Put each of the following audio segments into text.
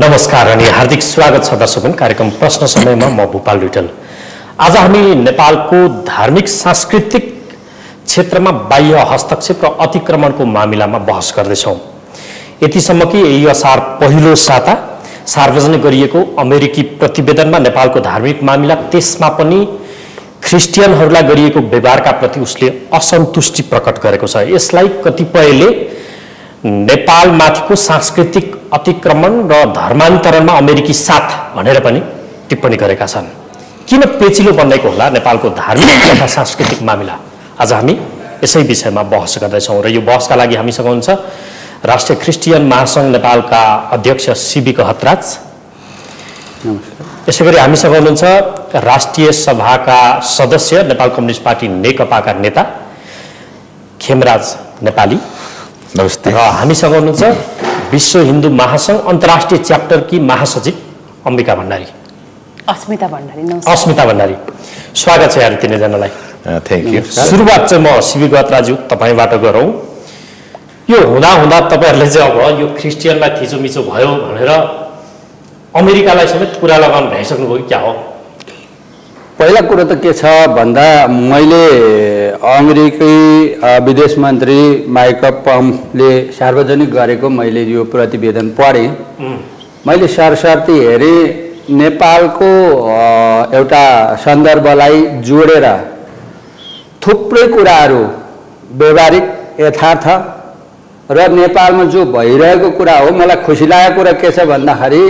नमस्कार अनि हार्दिक स्वागत छ दर्शकगण कार्यक्रम प्रश्न समयमा म भूपाल रिटल। आज हामी नेपालको धार्मिक सांस्कृतिक क्षेत्रमा बाह्य हस्तक्षेप र अतिक्रमणको मामिलामा बहस गर्दैछौँ। यतिसम्म कि यही असार पहिलो साता सार्वजनिक गरिएको अमेरिकी प्रतिवेदनमा नेपालको धार्मिक मामिला त्यसमा पनि ख्रिस्टियनहरूलाई गरिएको व्यवहारका प्रति उसले असन्तुष्टि प्रकट गरेको छ। यसलाई कतिपयले नेपालमाथिको सांस्कृतिक अतिक्रमण र धर्मान्तरणमा अमेरिकी साथ भनेर पनि टिप्पणी गरेका छन्। किन पेचिलो बन्नेको होला नेपालको धार्मिक तथा सांस्कृतिक मामिला? आज हामी यसै विषयमा बहस गर्दैछौँ र यो बहसका लागि हामीसँग हुन्छ राष्ट्रिय क्रिस्चियन महासङ्घ नेपालका अध्यक्ष सिबी कहतराज। यसै गरी हामीसँग हुनुहुन्छ राष्ट्रिय सभाका सदस्य नेपाल कम्युनिस्ट पार्टी नेकपाका नेता खेमराज नेपाली। नमस्ते। र हामीसँग हुनुहुन्छ विश्व हिन्दू महासङ्घ अन्तर्राष्ट्रिय च्याप्टरकी महासचिव अम्बिका भण्डारी। अस्मिता भण्डारी। स्वागत छ यार तिनैजनालाई। Thank you. सुरुवात चाहिँ म सिबी कहतराज्यू तपाईँबाट गरौँ। यो हुँदा तपाईँहरूले चाहिँ अब यो क्रिस्चियनलाई थिचोमिचो भयो भनेर अमेरिकालाई समेत कुरा लगाउनु भइसक्नुभयो क्या हो? पहिला कुरो त के छ भन्दा मैले अमेरिकी विदेश मन्त्री माइक पम्पले सार्वजनिक गरेको मैले यो प्रतिवेदन पढेँ। मैले सरसर्ती हेरेँ नेपालको एउटा सन्दर्भलाई जोडेर थुप्रै कुराहरू व्यवहारिक यथार्थ र नेपालमा जो भइरहेको कुरा हो। मलाई खुसी लागेको कुरा के छ भन्दाखेरि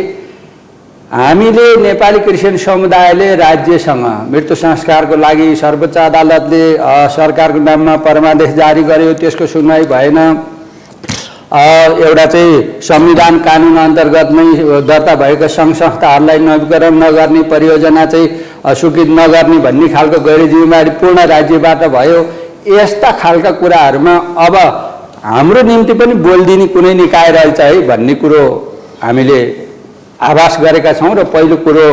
हामीले नेपाली क्रिस्चियन समुदायले राज्यसँग मृत्यु संस्कारको लागि सर्वोच्च अदालतले सरकारको नाममा परमादेश जारी गर्यो, त्यसको सुनवाई भएन। एउटा चाहिँ संविधान कानुन अन्तर्गत नै दर्ता भएका सङ्घ संस्थाहरूलाई नवीकरण नगर्ने, परियोजना चाहिँ स्वीकृत नगर्ने भन्ने खालको गैर जिम्मेवारी पूर्ण राज्यबाट भयो। यस्ता खालका कुराहरूमा अब हाम्रो निम्ति पनि बोलिदिने कुनै निकाय रहेछ है भन्ने कुरो हामीले आभास गरेका छौँ। र पहिलो कुरो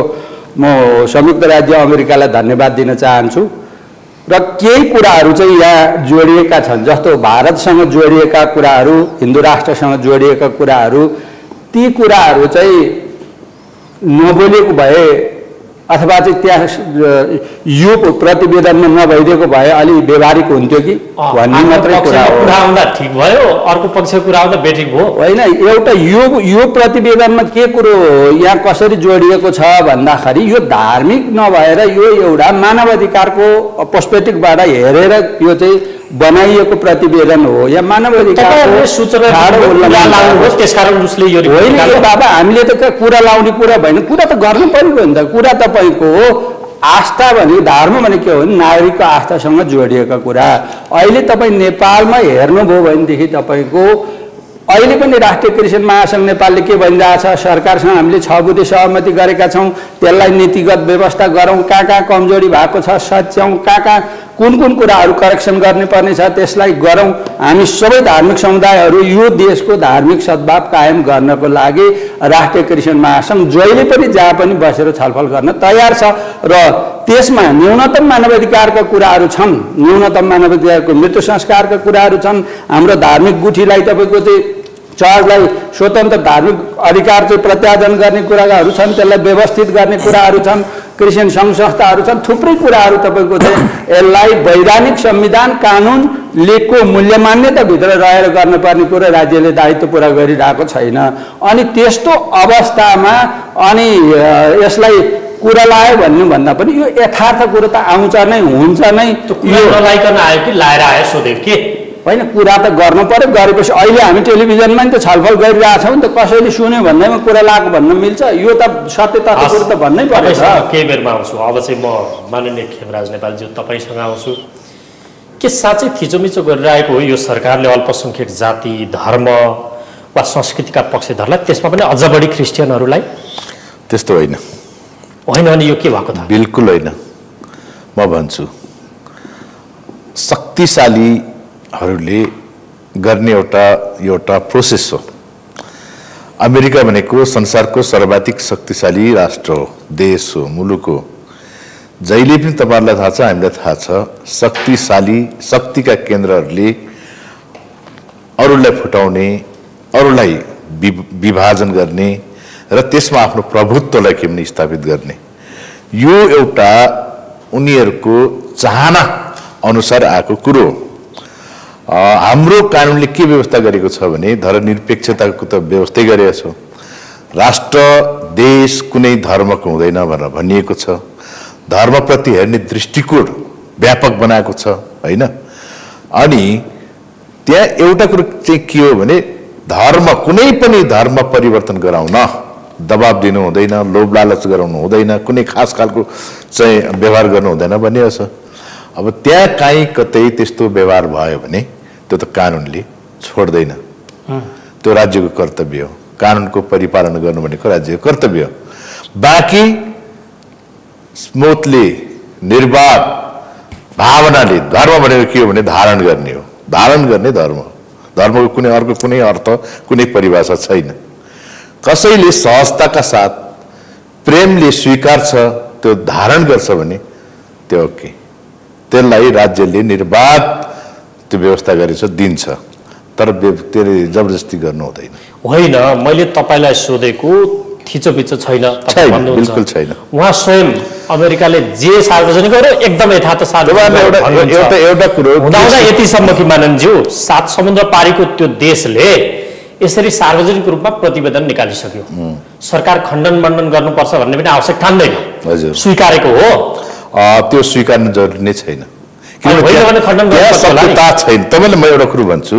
म संयुक्त राज्य अमेरिकालाई धन्यवाद दिन चाहन्छु। र केही कुराहरू चाहिँ यहाँ जोडिएका छन्, जस्तो भारतसँग जोडिएका कुराहरू, हिन्दू राष्ट्रसँग जोडिएका कुराहरू, ती कुराहरू चाहिँ नबोलेको भए अथवा चाहिँ त्यहाँ यो प्रतिवेदनमा नभइदिएको भए अलि व्यवहारिक हुन्थ्यो कि भन्ने मात्रै कुरा हो। कुरा आउँदा ठिक भयो, अर्को पक्षको कुरा आउँदा बेठिक भयो होइन। एउटा यो प्रतिवेदनमा के कुरो यहाँ कसरी जोडिएको छ भन्दाखेरि यो धार्मिक नभएर यो एउटा मानव अधिकारको पर्सपेक्टिभबाट हेरेर यो चाहिँ बनाइएको प्रतिवेदन हो। यहाँ मानव अधिकारको त्यसकारण उसले यो होइन बाबा, हामीले त कुरा लाउने कुरा भएन, कुरा त गर्नु परेको नि त। कुरा तपाईँको आस्था भनेको धर्म भनेको के हो? नागरिकको आस्थासँग जोडिएका कुरा। अहिले तपाईँ नेपालमा हेर्नुभयो भनेदेखि तपाईँको अहिले पनि राष्ट्रिय क्रिस्चियन महासङ्घ नेपालले के भनिरहेछ, सरकारसँग हामीले 6 बुँदे सहमति गरेका छौँ, त्यसलाई नीतिगत व्यवस्था गरौँ, कहाँ कमजोरी भएको छ सच्याउँ, कहाँ कुन कुराहरू करेक्सन गर्नुपर्ने छ त्यसलाई गरौँ। हामी सबै धार्मिक समुदायहरू यो देशको धार्मिक सद्भाव कायम गर्नको लागि राष्ट्रिय क्रिस्चियन महासङ्घ जहिले पनि जहाँ पनि बसेर छलफल गर्न तयार छ। र त्यसमा न्यूनतम मानवाधिकारका कुराहरू छन्, न्यूनतम मानवाधिकारको मृत्यु संस्कारका कुराहरू छन्, हाम्रो धार्मिक गुठीलाई तपाईँको चाहिँ चर्चलाई स्वतन्त्र धार्मिक अधिकार चाहिँ प्रत्यार्जन गर्ने कुराहरू छन्, त्यसलाई व्यवस्थित गर्ने कुराहरू छन्, क्रिस्चियन सङ्घ संस्थाहरू छन्, थुप्रै कुराहरू तपाईँको चाहिँ यसलाई वैधानिक संविधान कानुन लेखको मूल्य मान्यताभित्र रहेर गर्नुपर्ने कुरा राज्यले दायित्व पुरा गरिरहेको छैन। अनि त्यस्तो अवस्थामा अनि यसलाई कुरा लायो भन्नुभन्दा पनि यो यथार्थ कुरो त आउँछ नै हुन्छ नै। यो नलाइकन आयो कि लाएर आयो सोधेको के होइन, कुरा त गर्नु पर्यो। गरेपछि अहिले हामी टेलिभिजनमा नि त छलफल गरिरहेछौँ नि त, कसैले सुन्यो भन्दैमा कुरा लाग्यो भन्न मिल्छ? यो त सत्य तथ्य कुरो त भन्नै पर्यो। केही बेरमा आउँछु। अब चाहिँ म माननीय खेमराज नेपालज्यू तपाईँसँग आउँछु। के साँच्चै थिचोमिचो गरिरहेको हो यो सरकारले अल्पसङ्ख्यक जाति, धर्म वा संस्कृतिका पक्षधरलाई, त्यसमा पनि अझ बढी क्रिस्चियनहरूलाई? त्यस्तो होइन। होइन अनि यो के भएको त? बिल्कुल होइन। म भन्छु शक्तिशालीहरूले गर्ने एउटा प्रोसेस हो। अमेरिका भनेको संसारको सर्वाधिक शक्तिशाली राष्ट्र हो, देश हो, मुलुक हो। जहिले पनि तपाईँहरूलाई थाहा छ, हामीलाई थाहा छ, शक्तिका केन्द्रहरूले अरूलाई फुटाउने, अरूलाई विभाजन गर्ने र त्यसमा आफ्नो प्रभुत्वलाई केही स्थापित गर्ने, यो एउटा उनीहरूको चाहना अनुसार आएको कुरो हो। हाम्रो कानुनले के व्यवस्था गरेको छ भने धर्मनिरपेक्षताको त व्यवस्थै गरेको छ। राष्ट्र देश कुनै धर्मको हुँदैन भनेर भनिएको छ। धर्मप्रति हेर्ने दृष्टिकोण व्यापक बनाएको छ हैन। अनि त्यहाँ एउटा कुरो चाहिँ के हो भने धर्म कुनै पनि धर्म परिवर्तन गराउन दबाब दिनु हुँदैन, लोभ लालच गराउनु हुँदैन, कुनै खास खालको चाहिँ व्यवहार गर्नु हुँदैन भनिएको छ। अब त्यहाँ काहीँ कतै त्यस्तो व्यवहार भयो भने त्यो त कानुनले छोड्दैन, त्यो राज्यको कर्तव्य हो। कानुनको परिपालन गर्नु भनेको राज्यको कर्तव्य हो। बाँकी स्मूथली निर्वाध भावनाले धर्म भनेको के हो भने धारण गर्ने हो, धारण गर्ने धर्म हो। धर्मको कुनै अर्को कुनै अर्थ कुनै परिभाषा छैन। कसैले सहजताका साथ प्रेमले स्वीकार्छ, त्यो धारण गर्छ भने त्यो ओके, त्यसलाई राज्यले निर्वाध त्यो व्यवस्था गरेछ दिन्छ, तर त्यसले जबरजस्ती गर्नु हुँदैन। होइन, मैले तपाईलाई सोधेको थिचोपिचो छैन, बिल्कुल छैन। उहाँ स्वयं अमेरिकाले जे सार्वजनिक गर्यो एकदम यथार्थ सार्वजनिक एउटा कुरो हुँदा यतिसम्म कि माननज्यू 7 समुद्र पारीको त्यो देशले यसरी सार्वजनिक रूपमा प्रतिवेदन निकालिसक्यो। सरकार खण्डन मण्डन गर्नुपर्छ भन्ने पनि आवश्यक ठान्दैन, हजुर स्वीकारेको हो। त्यो स्वीकार्नु जरुरी नै छैन, किनभने सत्यता छैन। तपाईँलाई म एउटा कुरो भन्छु,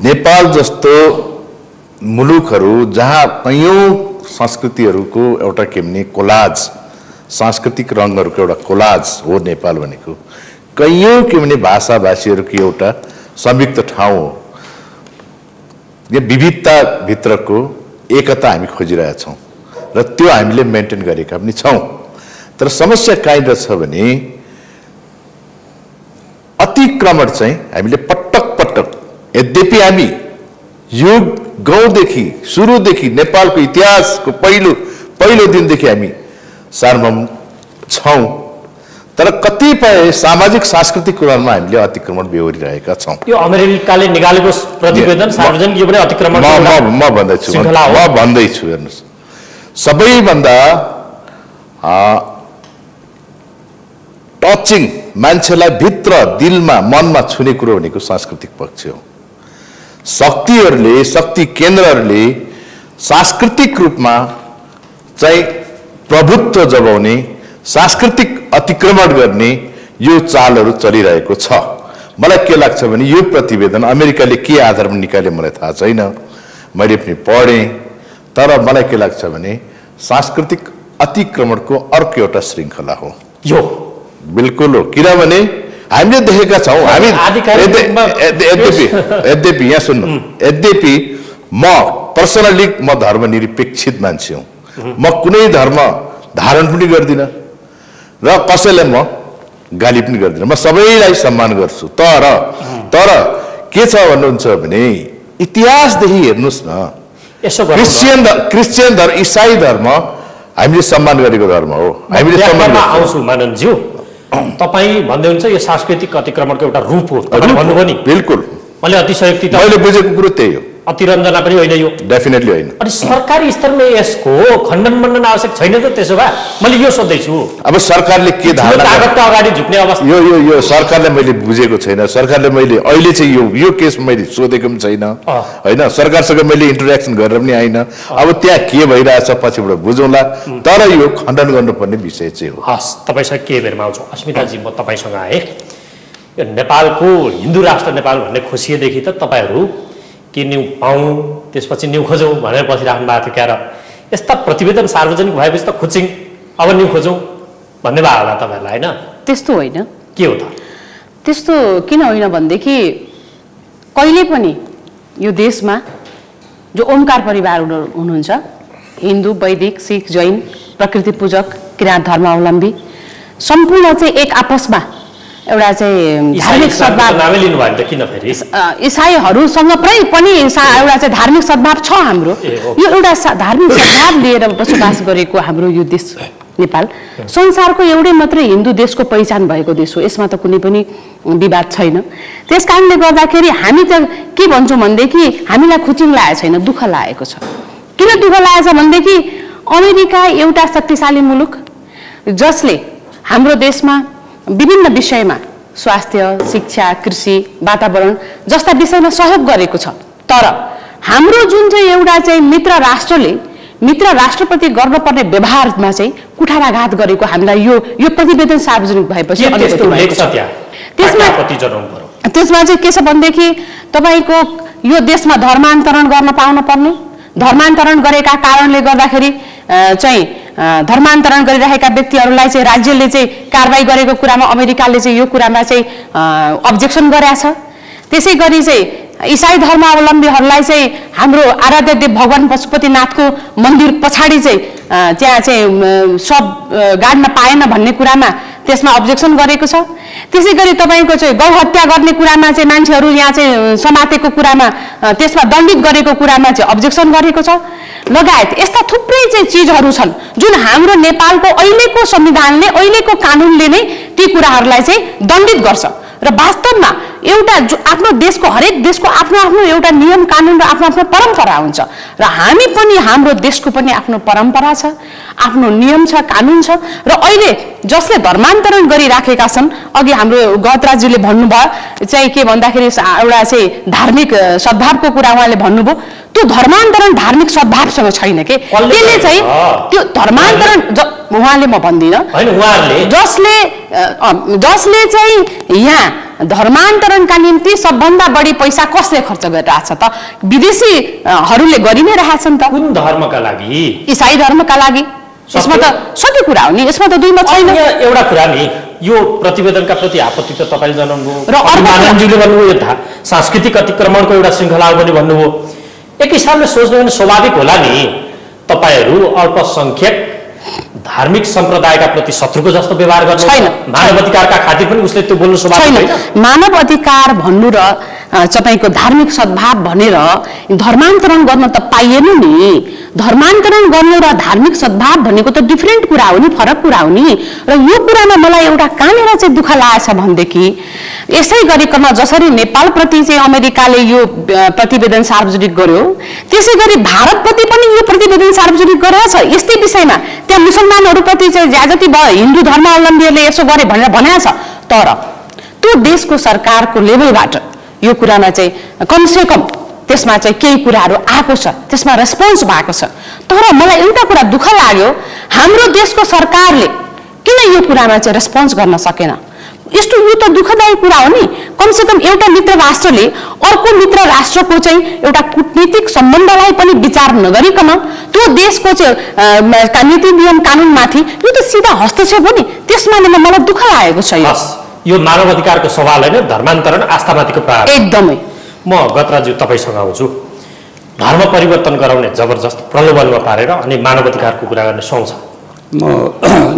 नेपाल जस्तो मुलुकहरू जहाँ कैयौँ संस्कृतिहरूको एउटा के भने कोलाज, सांस्कृतिक रङहरूको एउटा कोलाज हो नेपाल भनेको, कैयौँ के भने भाषा भाषीहरूको एउटा संयुक्त ठाउँ हो। यो विविधताभित्रको एकता हामी खोजिरहेका छौँ र त्यो हामीले मेन्टेन गरेका पनि छौँ। तर समस्या कहाँनिर छ भने अतिक्रमण चाहिँ हामीले पटक पटक, यद्यपि हामी यो गाउँदेखि सुरुदेखि नेपालको इतिहासको पहिलो दिनदेखि हामी सार्वभौम छौँ, तर कतिपय सामाजिक सांस्कृतिक कुरामा हामीले अतिक्रमण बेहोरिरहेका छौँ। यो अमेरिकाले निकालेको प्रतिवेदन सार्वजनिक यो पनि अतिक्रमण म भन्दैछु हेर्नुहोस्, सबैभन्दा टचिङ मान्छेलाई भित्र दिलमा मनमा छुने कुरो भनेको सांस्कृतिक पक्ष हो। शक्तिहरूले, शक्ति केन्द्रहरूले सांस्कृतिक रूपमा चाहिँ प्रभुत्व जगाउने, सांस्कृतिक अतिक्रमण गर्ने यो चालहरू चलिरहेको छ। मलाई के लाग्छ भने यो प्रतिवेदन अमेरिकाले के आधारमा निकाल्यो मलाई थाहा छैन, मैले पनि पढेँ, तर मलाई के लाग्छ भने सांस्कृतिक अतिक्रमणको अर्को एउटा श्रृङ्खला हो यो। बिल्कुल हो, किनभने हामीले देखेका छौँ। हामी यद्यपि यहाँ सुन्नु, यद्यपि म पर्सनली म धर्मनिरपेक्षित मान्छे हुँ, म कुनै धर्म धारण पनि गर्दिनँ र कसैलाई म गाली पनि गर्दिनँ, म सबैलाई सम्मान गर्छु। तर के छ भन्नुहुन्छ भने इतिहासदेखि हेर्नुहोस् न, क्रिस्चियन धर्म, इसाई धर्म हामीले सम्मान गरेको धर्म हो। हामीले सम्मान आउँछु माननज्यू, तपाईँ भन्दै हुन्छ यो सांस्कृतिक अतिक्रमणको एउटा रूप हो भन्नुभयो नि। बिल्कुल, मैले अतिशयोक्ति त मैले बुझेको कुरो त्यही हो, अतिरञ्जना पनि होइन यो, डेफिनेटली होइन। अनि सरकारी स्तरमा यसको खण्डन मण्डन आवश्यक छैन त? त्यसो भए मैले यो सोध्दैछु, अब सरकारले के धारणा, कागजका अगाडि झुक्ने अवस्था यो सरकारले मैले बुझेको छैन। सरकारले मैले अहिले चाहिँ यो केस मैले सोधेको पनि छैन होइन, सरकारसँग मैले इन्टरेक्सन गरेर पनि आइन। अब त्यहाँ के भइरहेछ पछिबाट बुझौँला, तर यो खण्डन गर्नुपर्ने विषय चाहिँ हो। हस्, तपाईँसँग के बेरमा आउँछु। अस्मिताजी, म तपाईँसँग आएँ। यो नेपालको हिन्दू राष्ट्र नेपाल भन्ने खोसिएदेखि त तपाईँहरू के न्यु पाउँ त्यसपछि न्यु खोजौँ भनेर बसिराख्नु भएको थियो क्या, र यस्ता प्रतिवेदन सार्वजनिक भएपछि त खुचिङ अब न्यु खोजौँ भन्ने भयो होला तपाईँहरूलाई, होइन? त्यस्तो होइन। के हो त? त्यस्तो किन होइन भनेदेखि कहिले पनि यो देशमा जो ओमकार परिवार हुनुहुन्छ, हिन्दू, वैदिक, सिख, जैन, प्रकृति पूजक, किराँत धर्मावलम्बी सम्पूर्ण चाहिँ एक आपसमा एउटा चाहिँ धार्मिक सद्भाव, नामै लिनु भयो त किन फेरि? इसाईहरूसँग पनि एउटा चाहिँ धार्मिक सद्भाव छ हाम्रो। यो एउटा धार्मिक सद्भाव लिएर बसोबास गरेको हाम्रो यो देश नेपाल संसारको एउटै मात्रै हिन्दू देशको पहिचान भएको देश हो। यसमा त कुनै पनि विवाद छैन। त्यस कारणले गर्दाखेरि हामी त के भन्छौँ भनेदेखि हामीलाई खुचिङ लागेको छैन, दुःख लागेको छ। किन दुःख लागेको छ भनेदेखि अमेरिका एउटा शक्तिशाली मुलुक जसले हाम्रो देशमा विभिन्न विषयमा स्वास्थ्य, शिक्षा, कृषि, वातावरण जस्ता विषयमा सहयोग गरेको छ। तर हाम्रो जुन चाहिँ एउटा चाहिँ मित्र राष्ट्रले मित्र राष्ट्रप्रति गर्नुपर्ने व्यवहारमा चाहिँ कुठाराघात गरेको हामीलाई यो प्रतिवेदन सार्वजनिक भएपछि त्यसमा चाहिँ के छ भनेदेखि तपाईको यो देशमा धर्मान्तरण गर्न पाउन पर्ने, धर्मान्तरण गरेका कारणले गर्दाखेरि चाहिँ धर्मान्तरण गरिरहेका व्यक्तिहरूलाई चाहिँ राज्यले चाहिँ कारबाही गरेको कुरामा अमेरिकाले चाहिँ यो कुरामा चाहिँ अब्जेक्सन गरेको छ। त्यसै गरी चाहिँ इसाई धर्मावलम्बीहरूलाई चाहिँ हाम्रो आराध्य देव भगवान पशुपतिनाथको मन्दिर पछाडि चाहिँ त्यहाँ चाहिँ सब गाड्न पाएन भन्ने कुरामा त्यसमा अब्जेक्सन गरेको छ। त्यसै गरी तपाईको चाहिँ गौ हत्या गर्ने कुरामा चाहिँ मान्छेहरू यहाँ चाहिँ समातेको कुरामा त्यसमा दण्डित गरेको कुरामा चाहिँ अब्जेक्सन गरेको छ लगायत यस्ता थुप्रै चाहिँ चिजहरू छन् जुन हाम्रो नेपालको अहिलेको संविधानले अहिलेको कानुनले नै ती कुराहरूलाई चाहिँ दण्डित गर्छ। र वास्तवमा एउटा आफ्नो देशको हरेक देशको आफ्नो आफ्नो एउटा नियम कानुन र आफ्नो आफ्नो परम्परा हुन्छ र हामी पनि हाम्रो देशको पनि आफ्नो परम्परा छ, आफ्नो नियम छ, कानुन छ। र अहिले जसले धर्मान्तरण गरिराखेका छन्, अघि हाम्रो गहतराजीले भन्नुभयो चाहिँ के भन्दाखेरि एउटा चाहिँ धार्मिक सद्भावको कुरा उहाँले भन्नुभयो, त्यो धर्मान्तरण धार्मिक सद्भावसँग छैन के, त्यसले चाहिँ त्यो धर्मान्तरण उहाँले म भन्दिनँ, जसले चाहिँ यहाँ धर्मान्तरणका निम्ति सबभन्दा बढी पैसा कसले खर्च गरिरहेछ त? विदेशीहरूले गरि नै रहेछन् त। कुन धर्मका लागि? इसाई धर्मका लागि। यसमा त सबै कुरा हो नि, यसमा त दुई मत छैन। एउटा कुरा नि यो प्रतिवेदनका प्रति आपत्ति त तपाईँले जनाउनुभयो र मानवजीले भन्नुभयो यो सांस्कृतिक अतिक्रमणको एउटा श्रृङ्खला हो भने भन्नुभयो। एक हिसाबले सोच्नु भने स्वाभाविक होला नि, तपाईहरू अल्पसंख्यक धार्मिक सम्प्रदायका प्रति शत्रुको जस्तो व्यवहार गर्नु छैन। मानव अधिकारका खातिर पनि उसले त्यो बोल्नु स्वाभाविक होइन। मानव अधिकार भन्नु र तपाईको धार्मिक सद्भाव भनेर धर्मान्तरण गर्न त पाइएन नि। धर्मान्तरण गर्नु र धार्मिक सद्भाव भनेको त डिफरेन्ट कुरा हो नि, फरक कुरा हो नि। र यो कुरामा मलाई एउटा कहाँनिर चाहिँ दुःख लागेछ भनेदेखि यसै गरिकन जसरी नेपालप्रति चाहिँ अमेरिकाले यो प्रतिवेदन सार्वजनिक गर्यो, त्यसै गरी भारतप्रति पनि यो प्रतिवेदन सार्वजनिक गरेको छ यस्तै विषयमा। त्यहाँ मुसलमानहरूप्रति चाहिँ ज्याजती भयो, हिन्दू धर्मावलम्बीहरूले यसो गरे भनेर भनेको छ। तर त्यो देशको सरकारको लेभलबाट यो कुरामा चाहिँ कमसे कम त्यसमा चाहिँ केही कुराहरू आएको छ, त्यसमा रेस्पोन्स भएको छ। तर मलाई एउटा कुरा दुःख लाग्यो, हाम्रो देशको सरकारले किन यो कुरामा चाहिँ रेस्पोन्स गर्न सकेन? यस्तो यो त दुःखदायी कुरा हो नि। कमसे कम एउटा मित्र राष्ट्रले अर्को मित्र राष्ट्रको चाहिँ एउटा कूटनीतिक सम्बन्धलाई पनि विचार नगरिकन त्यो देशको चाहिँ नीति नियम कानुनमाथि यो त सिधा हस्तक्षेप हो नि। त्यसमा मलाई दुःख लागेको छ। यो मानव अधिकारको सवाल होइन, धर्मान्तरण आस्थामाथिको प्रहार। एकदमै। म गतराज्यू तपाईँसँग आउँछु। धर्म परिवर्तन गराउने जबरजस्त प्रलोभनमा पारेर अनि मानव अधिकारको कुरा गर्ने सुहाउँछ। म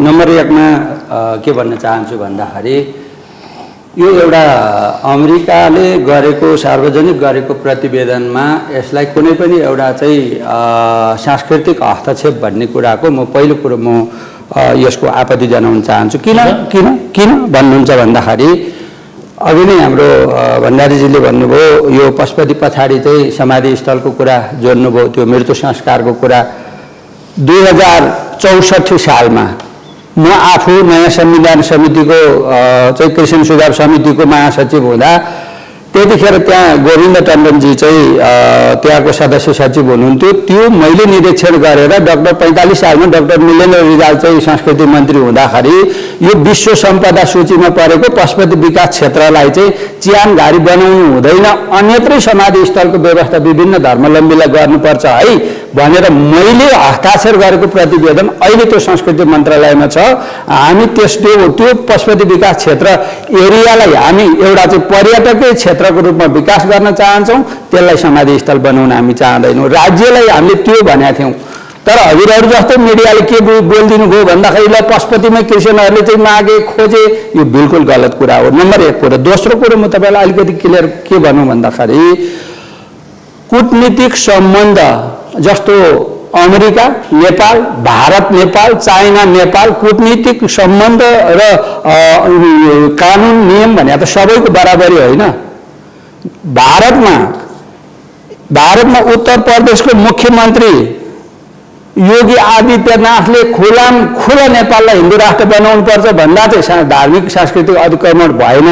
नम्बर 1 मा के भन्न चाहन्छु भन्दाखेरि यो एउटा अमेरिकाले गरेको सार्वजनिक गरेको प्रतिवेदनमा यसलाई कुनै पनि एउटा चाहिँ सांस्कृतिक हस्तक्षेप भन्ने कुराको म पहिलो कुरो म यसको आपत्ति जनाउन चाहन्छु। किन भन्नुहुन्छ भन्दाखेरि अघि नै हाम्रो भण्डारीजीले भन्नुभयो यो पशुपति पछाडि चाहिँ समाधि स्थलको कुरा जोड्नुभयो, त्यो मृत्यु संस्कारको कुरा। 2064 सालमा म आफू नयाँ संविधान समितिको चाहिँ क्रिस्चियन सुझाव समितिको महासचिव हुँदा त्यतिखेर त्यहाँ गोविन्द टन्डनजी चाहिँ त्यहाँको सदस्य सचिव हुनुहुन्थ्यो। त्यो मैले निरीक्षण गरेर डाक्टर 45 सालमा डाक्टर मिलेन्द्र रिजाल चाहिँ संस्कृति मन्त्री हुँदाखेरि यो विश्व सम्पदा सूचीमा परेको पशुपति विकास क्षेत्रलाई चाहिँ चियानघारी बनाउनु हुँदैन, अन्यत्रै समाधि स्थलको व्यवस्था विभिन्न धर्मावलम्बीलाई गर्नुपर्छ है भनेर मैले हस्ताक्षर गरेको प्रतिवेदन अहिले त्यो संस्कृति मन्त्रालयमा छ। हामी त्यो पशुपति विकास क्षेत्र एरियालाई हामी एउटा चाहिँ पर्यटकीय क्षेत्रको रूपमा विकास गर्न चाहन्छौँ, त्यसलाई समाधि स्थल बनाउन हामी चाहँदैनौँ। राज्यलाई हामीले त्यो भनेका थियौँ। तर हजुरहरू जस्तो मिडियाले के बोलिदिनु भयो भन्दाखेरि ल पशुपतिमै क्रिस्चियनहरूले चाहिँ मागे खोजे, यो बिल्कुल गलत कुरा हो। नम्बर 1 कुरा। दोस्रो कुरो म तपाईँलाई अलिकति क्लियर के भनौँ भन्दाखेरि कूटनीतिक सम्बन्ध जस्तो अमेरिका नेपाल, भारत नेपाल, चाइना नेपाल कूटनीतिक सम्बन्ध र कानुन नियम भने त सबैको बराबरी होइन। भारतमा उत्तर प्रदेशको मुख्यमन्त्री योगी आदित्यनाथले खुला नेपाललाई हिन्दू राष्ट्र बनाउनु पर्छ भन्दा चाहिँ धार्मिक सांस्कृतिक अतिक्रमण भएन।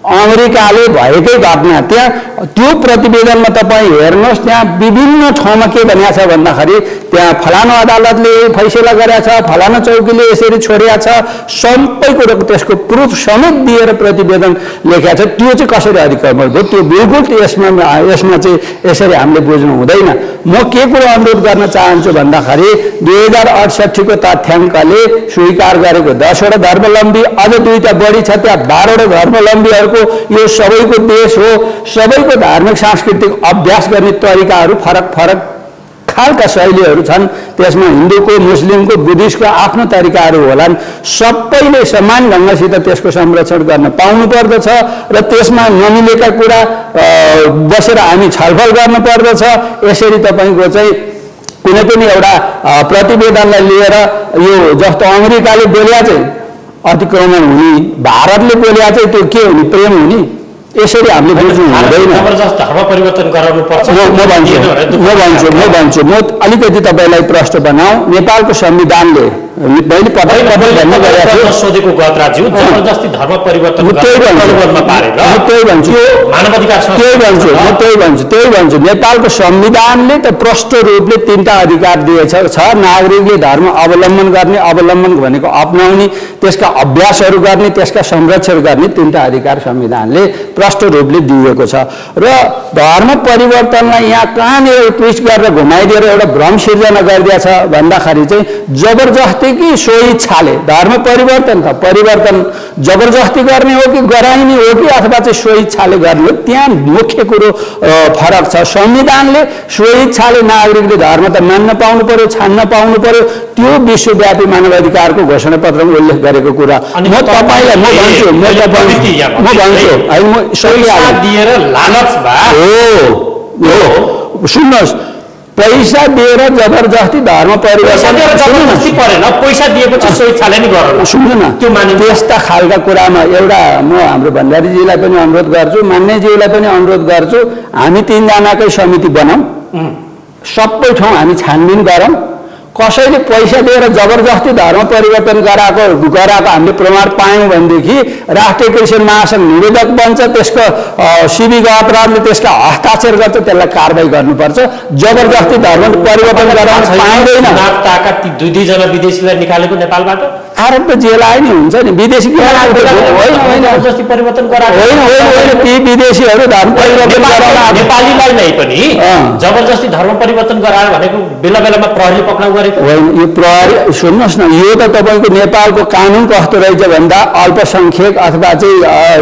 अमेरिकाले भएकै घटना त्यहाँ त्यो प्रतिवेदनमा तपाईँ हेर्नुहोस्, त्यहाँ विभिन्न ठाउँमा के भनिएको छ भन्दाखेरि त्यहाँ फलानु अदालतले फैसला गरेको छ, फलानु चौकीले यसरी छोडेको छ, सबै कुरोको त्यसको प्रुफ समेत दिएर प्रतिवेदन लेखेको छ। त्यो चाहिँ कसरी अतिक्रमण भयो? त्यो बिल्कुल यसमा चाहिँ यसरी हामीले बुझ्नु हुँदैन। म के कुरो अनुरोध गर्न चाहन्छु भन्दाखेरि 2068 को तथ्याङ्कले स्वीकार गरेको 10 वटा धर्मावलम्बी, अझ 2टा बढी छ, त्यहाँ 12 वटा धर्मावलम्बीहरूको यो सबैको देश हो। सबैको धार्मिक सांस्कृतिक अभ्यास गर्ने तरिकाहरू फरक फरक खालका शैलीहरू छन्। त्यसमा हिन्दूको, मुस्लिमको, बुद्धिस्टको आफ्नो तरिकाहरू होलान्। सबैले समान ढङ्गसित त्यसको संरक्षण गर्न पाउनु पर्दछ र त्यसमा नमिलेका कुरा बसेर हामी छलफल गर्नु पर्दछ। यसरी तपाईँको चाहिँ कुनै पनि एउटा प्रतिवेदनलाई लिएर यो जस्तो अमेरिकाले बोल्या चाहिँ अतिक्रमण हुने, भारतले बोल्या चाहिँ त्यो के हुने, प्रेम हुने, यसरी हामीले बुझ्नु हुँदैन। जबरजस्त धर्म परिवर्तन गराउनु पर्छ। म भन्छु म अलिकति तपाईँलाई प्रश्न बनाऊ। नेपालको संविधानले मैले पटक पटक भन्ने गरेको छु, सोधेको गतराज्यू जबरजस्ती धर्म परिवर्तन त्यही भन्छु। नेपालको संविधानले त प्रष्ट रूपले 3टा अधिकार दिएछ। नागरिकले धर्म अवलम्बन गर्ने, अवलम्बन भनेको अपनाउने, त्यसका अभ्यासहरू गर्ने, त्यसका संरक्षण गर्ने 3टा अधिकार संविधानले प्रष्ट रूपले दिएको छ। र धर्म परिवर्तनलाई यहाँ कहाँनिर ट्विस्ट गरेर घुमाइदिएर एउटा भ्रम सिर्जना गरिदिएछ भन्दाखेरि चाहिँ जबरजस्ती कि सोही इच्छाले धर्म परिवर्तन त परिवर्तन जबरजस्ती गर्ने हो कि गराइने हो कि अथवा चाहिँ सोही इच्छाले गर्ने हो, त्यहाँ मुख्य कुरो फरक छ। संविधानले सोही इच्छाले नागरिकले धर्म त मान्न पाउनु पर्यो, छान्न पाउनु पर्यो, त्यो विश्वव्यापी मानवाधिकारको घोषणा पत्रमा उल्लेख गरेको कुरा म तपाईँलाई सुन्नुहोस्, पैसा दिएर जबरजस्ती धर्म परिवर्तन परेन, पैसा दिएपछि सोही इच्छाले नि गरौँ। सुन्नु न, त्यो त्यस्ता खालका कुरामा एउटा म हाम्रो भण्डारीजीलाई पनि अनुरोध गर्छु, मान्यज्यूलाई पनि अनुरोध गर्छु, हामी 3 जनाकै समिति बनाऊँ, सबै ठाउँ हामी छानबिन गरौँ। कसैले पैसा दिएर जबरजस्ती धर्म परिवर्तन गराएको हामीले प्रमाण पायौँ भनेदेखि राष्ट्रिय क्रिस्चियन महासङ्घ निवेदक बन्छ, त्यसको सिविक अपराधले त्यसका हस्ताक्षर गर्छ, त्यसलाई कारबाही गर्नुपर्छ। जबरजस्ती धर्म परिवर्तन गराउन पाइँदैन। ती 2 जना विदेशीलाई निकालेको नेपालबाट आरोप त जेल आए नि हुन्छ नि, विदेशी जबरजस्ती परिवर्तन गराएको होइन। ती विदेशीहरू धर्म परिवर्तन गराउन नेपालीलाई नै पनि जबरजस्ती धर्म परिवर्तन गरायो भनेको बेला बेलामा प्रहरीले पक्राउ गरेको होइन। यो प्रहरी सुन्नुहोस् न, यो त तपाईँको नेपालको कानुन कस्तो रहेछ भन्दा अल्पसङ्ख्यक अथवा चाहिँ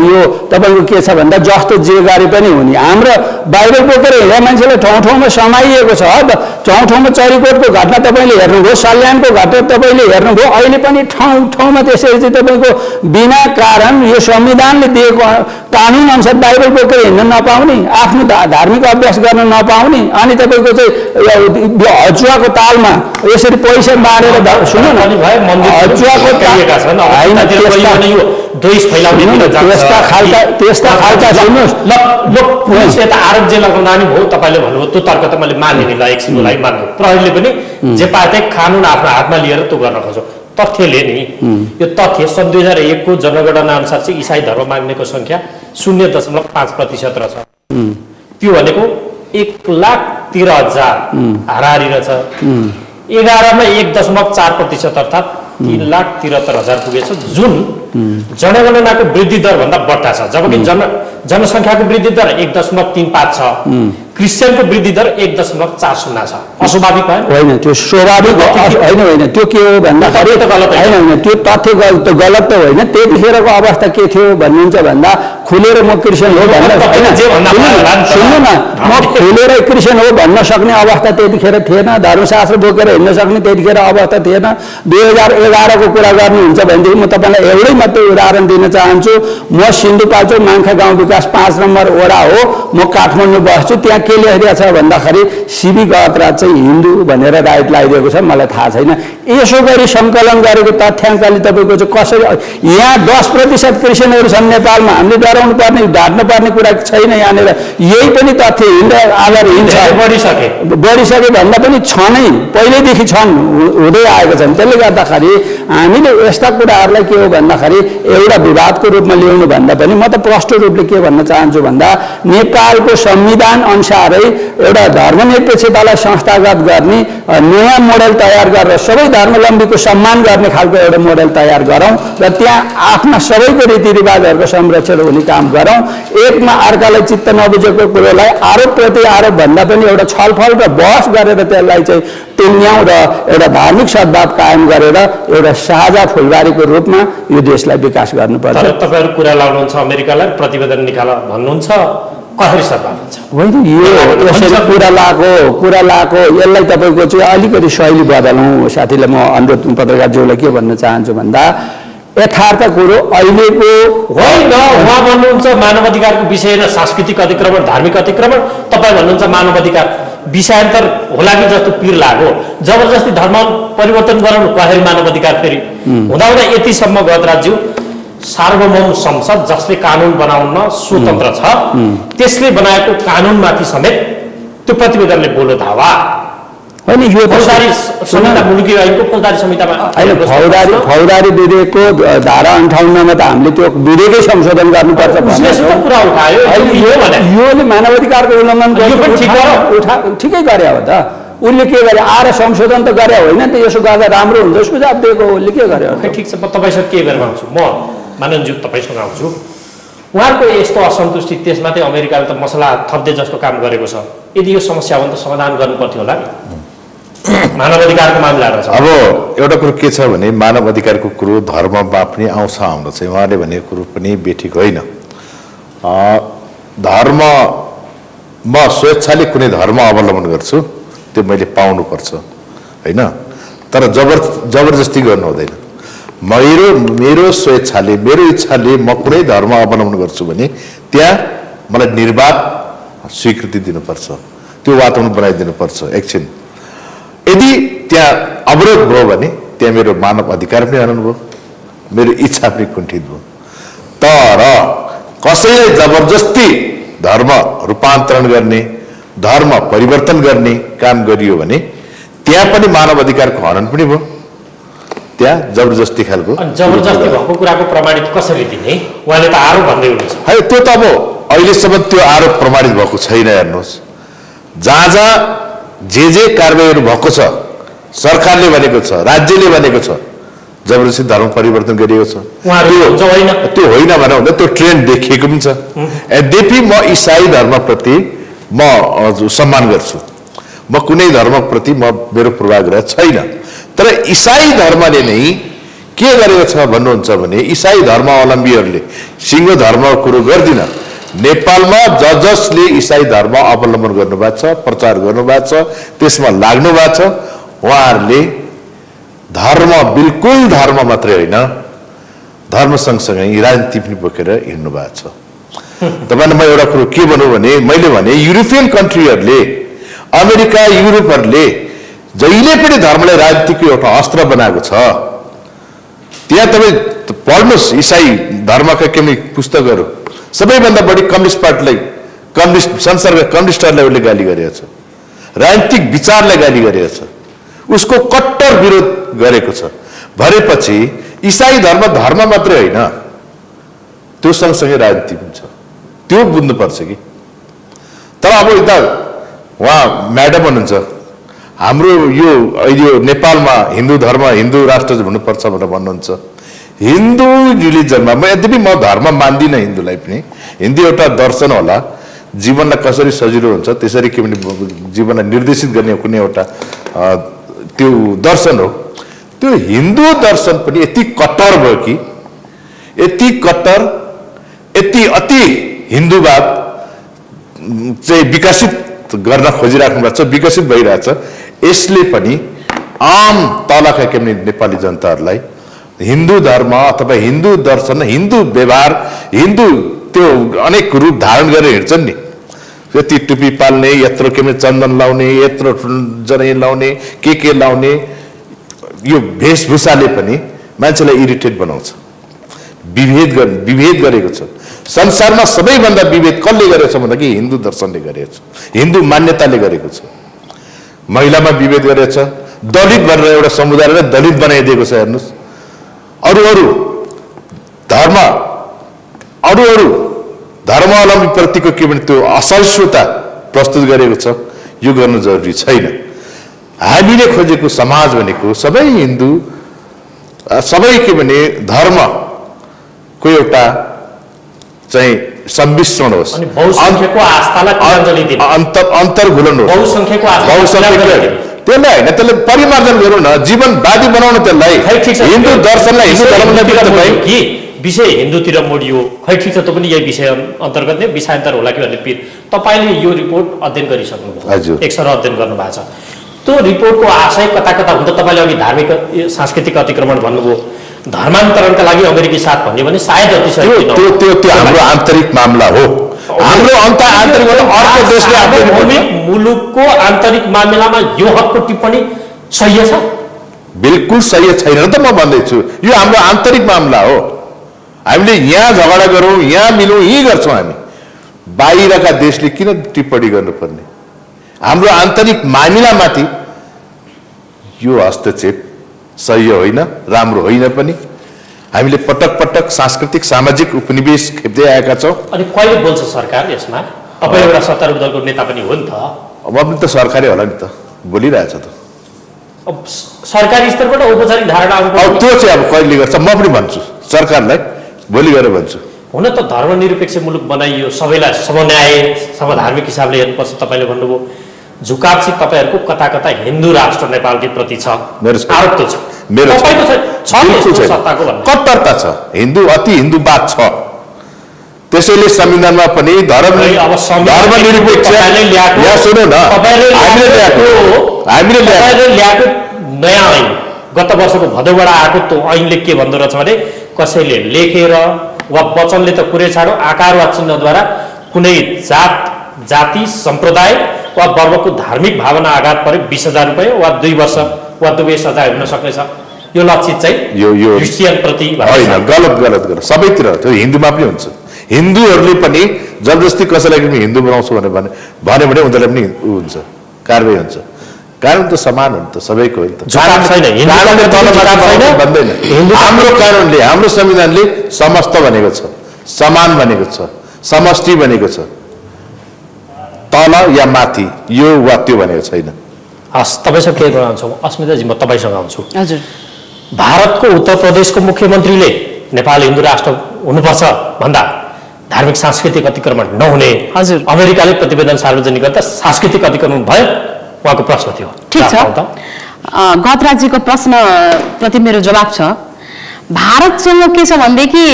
यो तपाईँको के छ भन्दा जस्तो जे गरे पनि हुने। हाम्रो बाइबल बोकेर हिँड्ने मान्छेलाई ठाउँ ठाउँमा समाइएको छ। ठाउँ ठाउँमा चरीकोटको घटना तपाईँले हेर्नुभयो, सल्यानको घटना तपाईँले हेर्नुभयो। अहिले पनि ठाउँ ठाउँमा त्यसरी चाहिँ तपाईँको बिना कारण यो संविधानले दिएको कानुन अनुसार बाइबल बोकेर हिँड्न नपाउने, आफ्नो धार्मिक अभ्यास गर्न नपाउने, अनि तपाईँको चाहिँ हजुवाको तालमा यसरी पैसा बाँडेर सुन्नु न, त्यस्ता खालका सुन्नुहोस् पुलिसले त आरोप जे लगाउँदा नि भयो। तपाईँले भन्नुभयो त्यो तर्क त मैले माने नि, ल एकछिनलाई मान्नु। प्रहरीले पनि जे पाए कानुन आफ्नो हातमा लिएर त्यो गर्न खोज्यो। तथ्यले नि यो तथ्य सन् 2001 को जनगणना अनुसार चाहिँ इसाई धर्म मान्नेको संख्या 0.5% रहेछ। त्यो भनेको 1,13,000 हाराहारी रहेछ। 11 मा 1.4% अर्थात् 3,73,000 पुगेछ, जुन जनगणनाको वृद्धि दर भन्दा बढ्ता छ। जबकि जनसङ्ख्याको वृद्धि दर 1.35 छ, क्रिस्चियनको वृद्धि दर 1.40 छ। अस्वाभाविक होइन, त्यो स्वाभाविक होइन। त्यो के हो भन्दाखेरि होइन, त्यो तथ्य गलत त होइन। त्यतिखेरको अवस्था के थियो भन्नुहुन्छ भन्दा खुलेर म क्रिस्चियन हो भन्न सुन्नु न, म खुलेर क्रिस्चियन हो भन्न सक्ने अवस्था त्यतिखेर थिएन। धर्मशास्त्र बोकेर हिँड्न सक्ने त्यतिखेर अवस्था थिएन। 2011 को कुरा गर्नुहुन्छ भनेदेखि म तपाईँलाई एउटै मात्रै उदाहरण दिन चाहन्छु। म सिन्धुपाल्चोक माङ्खा गाउँ विकास 5 नम्बर वडा हो, म काठमाडौँ बस्छु। त्यहाँ के लेखिरहेको छ भन्दाखेरि सिबी गहतराज चाहिँ हिन्दू भनेर राइट लगाइदिएको छ, मलाई थाहा छैन। यसो गरी सङ्कलन गरेको तथ्याङ्कले तपाईँको चाहिँ कसरी यहाँ 10% क्रिस्चियनहरू छन् नेपालमा, हामीले डराउनु पर्ने ढाट्नु पर्ने कुरा छैन। यहाँनिर यही पनि तथ्य आधारहीन छ, बढिसके भन्दा पनि छ नै, पहिल्यैदेखि छन्, हुँदै आएको छन्। त्यसले गर्दाखेरि हामीले यस्ता कुराहरूलाई के हो भन्दाखेरि एउटा विवादको रूपमा ल्याउनु भन्दा पनि म त प्रष्ट रूपले के भन्न चाहन्छु भन्दा नेपालको संविधान अनुसारै एउटा धर्मनिरपेक्षतालाई संस्थागत गर्ने नयाँ मोडेल तयार गरेर सबै धर्मावलम्बीको सम्मान गर्ने खालको एउटा मोडेल तयार गरौँ र त्यहाँ आफ्ना सबैको रीतिरिवाजहरूको संरक्षण हुने काम गरौँ। एकमा अर्कालाई चित्त नबुझेको कुरोलाई आरोप प्रति आरोप भन्दा पनि एउटा छलफल र बहस गरेर त्यसलाई चाहिँ टेङ्ग्याउँ र एउटा धार्मिक सद्भाव कायम गरेर एउटा साझा फुलबारीको रूपमा यो देशलाई विकास गर्नुपर्छ। तपाईँहरू कुरा लाउनुहुन्छ अमेरिकालाई प्रतिवेदन निकाल भन्नुहुन्छ, कसरी सद्भाव हुन्छ? होइन, यो यसरी कुरा लाएको यसलाई तपाईँको चाहिँ अलिकति शैली बदलौँ। साथीलाई म अनुरोध पत्रकारज्यूलाई के भन्न चाहन्छु भन्दा यथार्थ कुरो अहिलेको होइन, उहाँ भन्नुहुन्छ मानव अधिकारको विषय र सांस्कृतिक अतिक्रमण धार्मिक अतिक्रमण, तपाईँ भन्नुहुन्छ मानव अधिकार विषयान्तर होला कि जस्तो पिर लाग्यो, जबरजस्ती धर्म परिवर्तन गराउनु कसरी मानव अधिकार फेरि हुँदाहुँदा यतिसम्म गहतराज्यू सार्वभौम संसद जसले कानुन बनाउन स्वतन्त्र छ त्यसले बनाएको कानुनमाथि समेत त्यो प्रतिवेदनले बोलो धावा होइन। यो फौजदारी संहिता मुलुकी ऐनको फौजदारी संहितामा फौजदारी विधेयकको धारा 58 मा त हामीले त्यो विधेयकै संशोधन गर्नुपर्छ भन्ने कुरा उठायो। योले मानवाधिकारको उल्लङ्घन ठिकै गरे हो त, उसले के गरे आएर संशोधन त गरे होइन त, यसो गर्दा राम्रो हुन्छ सुझाव दिएको उसले के गर्यो? ठिक छ, म तपाईँसँग के गरेर आउँछु, म माननज्यू तपाईँसँग आउँछु। उहाँहरूको यस्तो असन्तुष्टि त्यसमाथि अमेरिकाले त मसला थप्दै जस्तो काम गरेको छ, यदि यो समस्या हो भने त समाधान गर्नुपर्थ्यो होला नि। मानव अधिकारको मामला छ। अब एउटा कुरो के छ भने मानव अधिकारको कुरो धर्ममा पनि आउँछ, हाम्रो चाहिँ उहाँले भनेको कुरो पनि बेठिक होइन। धर्म म स्वेच्छाले कुनै धर्म अवलम्बन गर्छु त्यो मैले पाउनुपर्छ होइन, तर जबरजस्ती गर्नु हुँदैन। मेरो स्वेच्छाले मेरो इच्छाले म कुनै धर्म अवलम्बन गर्छु भने त्यहाँ मलाई निर्वाध स्वीकृति दिनुपर्छ, त्यो वातावरण बनाइदिनुपर्छ। एकछिन यदि त्यहाँ अवरोध भयो भने त्यहाँ मेरो मानव अधिकार पनि हनन भयो, मेरो इच्छा पनि कुण्ठित भयो। तर कसैले जबरजस्ती धर्म रूपान्तरण गर्ने धर्म परिवर्तन गर्ने काम गरियो भने त्यहाँ पनि मानव अधिकारको हनन पनि भयो, त्यहाँ जबरजस्ती खालको। जबरजस्ती भएको कुराको प्रमाणित कसरी दिने? उहाँले त आरोप भन्दै हुनुहुन्छ। है त्यो त अब अहिलेसम्म त्यो आरोप प्रमाणित भएको छैन। हेर्नुहोस्, जहाँ जे कारबाहीहरू भएको छ, सरकारले भनेको छ, राज्यले भनेको छ, जबरजस्ती धर्म परिवर्तन गरिएको छ, त्यो होइन भने हुँदा त्यो ट्रेन्ड देखिएको पनि छ। यद्यपि म इसाई धर्मप्रति म सम्मान गर्छु, म कुनै धर्मप्रति मेरो पूर्वाग्रह छैन। तर इसाई धर्मले नै के गरेको छ भन्नुहुन्छ भने इसाई धर्मावलम्बीहरूले सिङ्गो धर्मको कुरो गर्दिन। नेपालमा जसले इसाई धर्म अवलम्बन गर्नुभएको छ, प्रचार गर्नुभएको छ, त्यसमा लाग्नु भएको छ, उहाँहरूले धर्म बिल्कुल धर्म मात्रै होइन, धर्म सँगसँगै राजनीति पनि बोकेर हिँड्नु भएको छ। तपाईँलाई म एउटा कुरो के भनौँ भने मैले भने युरोपियन कन्ट्रीहरूले, अमेरिका, युरोपहरूले जहिले पनि धर्मलाई राजनीतिको एउटा अस्त्र बनाएको छ। त्यहाँ तपाईँ पढ्नुहोस् इसाई धर्मका केही पुस्तकहरू, सबैभन्दा बढी कम्युनिस्ट पार्टीलाई, संसारका कम्युनिस्टहरूलाई उसले गाली गरेको छ, राजनीतिक विचारलाई गाली गरेको छ, उसको कट्टर विरोध गरेको छ। भरेपछि इसाई धर्म मात्रै होइन, त्यो सँगसँगै राजनीति पनि छ, त्यो बुझ्नुपर्छ कि। तर अब यता उहाँ म्याडम हुनुहुन्छ, हाम्रो यो नेपालमा हिन्दू धर्म हिन्दू राष्ट्र हुनुपर्छ भनेर भन्नुहुन्छ। हिन्दू रिलिजनमा यद्यपि म धर्म मान्दिनँ, हिन्दूलाई पनि हिन्दू एउटा दर्शन होला, जीवनलाई कसरी सजिलो हुन्छ त्यसरी के भने जीवनलाई निर्देशित गर्ने कुनै एउटा त्यो दर्शन हो। त्यो हिन्दू दर्शन पनि यति कट्टर भयो कि, यति कट्टर, यति अति हिन्दूवाद चाहिँ विकसित गर्न खोजिराख्नु भएको छ, विकसित भइरहेछ। यसले पनि आम तलका के भने नेपाली जनताहरूलाई हिन्दू धर्म अथवा हिन्दू दर्शन, हिन्दू व्यवहार, हिन्दू त्यो अनेक रूप धारण गरेर हिँड्छन् नि, यति टुपी पाल्ने, यत्रो के चन्दन लाउने, यत्रो जनै लाउने, के लाउने, यो वेशभूषाले पनि मान्छेलाई इरिटेट बनाउँछ। विभेद गरेको छ। संसारमा सबैभन्दा विभेद कसले गरेको छ भन्दा कि हिन्दू दर्शनले गरेको छ, हिन्दू मान्यताले गरेको छ। महिलामा विभेद गरेको छ, दलित भनेर एउटा समुदायलाई दलित बनाइदिएको छ। हेर्नुहोस्, अरू धर्मावलम्बी प्रतिको के भने त्यो असहिष्णुता प्रस्तुत गरेको छ। यो गर्नु जरुरी छैन। हामीले खोजेको समाज भनेको सबै हिन्दू, सबै के भने धर्मको एउटा चाहिँ सम्मिश्रण होस्। बहुसंख्यको आस्थालाई तिलाञ्जली दिनु, अन्तर्घुलन होस्। बहुसंख्यको आस्थालाई त्यसलाई होइन, त्यसलाई परिमार्जन गरौँ न, जीवनवादी बनाउन त्यसलाई। हिन्दू दर्शनलाई, हिन्दू धर्मलाई कि विषय हिन्दूतिर मोडियो, खै ठिक छ, त पनि यही विषय अन्तर्गत नै विषयान्तर होला कि भन्ने पिर तपाईँले यो रिपोर्ट अध्ययन गरिसक्नुभयो, एक सर अध्ययन गर्नुभएको छ। त्यो रिपोर्टको आशय कता हुन्छ? तपाईँले अघि धार्मिक सांस्कृतिक अतिक्रमण भन्नुभयो, धर्मान्तरणका लागि अमेरिकी साथ भन्यो भने सायद त्यो हाम्रो आन्तरिक मामला हो। हाम्रो आन्तरिक अर्को देशले मुलुकको आन्तरिक मामिलामा यो हकको टिप्पणी सही छ? बिल्कुल सही छैन त म भन्दैछु। यो हाम्रो आन्तरिक मामला हो। हामीले यहाँ झगडा गरौँ, यहाँ मिलौँ, यही गर्छौँ हामी। बाहिरका देशले किन टिप्पणी गर्नुपर्ने? हाम्रो आन्तरिक मामिलामाथि यो हस्तक्षेप सही होइन, राम्रो होइन पनि। हामीले पटक पटक सांस्कृतिक सामाजिक उपनिवेश खेप्दै आएका छौँ। अनि कहिले बोल्छ सरकार यसमा? तपाईँ एउटा सत्तारूढ दलको नेता पनि हो नि त। अब पनि त सरकारै होला नि त, बोलिरहेछ त। अब सरकारी स्तरबाट औपचारिक धारणा अब त्यो चाहिँ अब कहिले गर्छ म पनि भन्छु, सरकारलाई भोलि गएर भन्छु। हुन त धर्मनिरपेक्ष मुलुक बनाइयो, सबैलाई समन्याय, समधार्मिक हिसाबले हेर्नुपर्छ। तपाईँले भन्नुभयो झुकाव चाहिँ तपाईँहरूको कता कता हिन्दू राष्ट्र नेपालकै प्रति छ, आरोप त छ, मेरो सत्ताको कट्टरता छ, अति हिन्दूवाद छ। त्यसैले संविधानमा पनि धर्मनिरपेक्ष हामीले ल्याएको नयाँ ऐन गत वर्षको भदौबाट आएको त्यो ऐनले के भन्दो रहेछ भने कसैले लेखेर वा वचनले त कुरै छाडो, आकार वा चिन्हद्वारा कुनै जाति सम्प्रदाय वा वर्गको धार्मिक भावना आघात परे 20,000 रुपियाँ वा 2 वर्ष वा दुवै सजाय हुन सक्नेछ। यो लक्षित चाहिँ यो क्रिस्चियन प्रति होइन, गलत सबैतिर। त्यो हिन्दूमा पनि हुन्छ। हिन्दूहरूले पनि जबरजस्ती कसैलाई पनि हिन्दू बनाउँछु भन्यो भने उनीहरूलाई पनि हुन्छ, कारवाही हुन्छ। कानुन त समान हो नि त, सबैको हो नि त। हाम्रो कानुनले, हाम्रो संविधानले समस्त भनेको छ, समान भनेको छ, समष्टि भनेको छ, तल या माथि यो वा त्यो भनेको छैन। हस्, तपाईँसँग के गर्न आउँछु अस्मिताजी, म तपाईँसँग आउँछु। हजुर, भारतको उत्तर प्रदेशको मुख्यमन्त्रीले नेपाल हिन्दू राष्ट्र हुनुपर्छ भन्दा धार्मिक सांस्कृतिक अतिक्रमण नहुने, हजुर, अमेरिकाले प्रतिवेदन सार्वजनिक गर्दा सांस्कृतिक अतिक्रमण भयो, उहाँको प्रश्न थियो। ठिक छ, गतराजीको प्रश्नप्रति मेरो जवाब छ। भारतसँग के छ भनेदेखि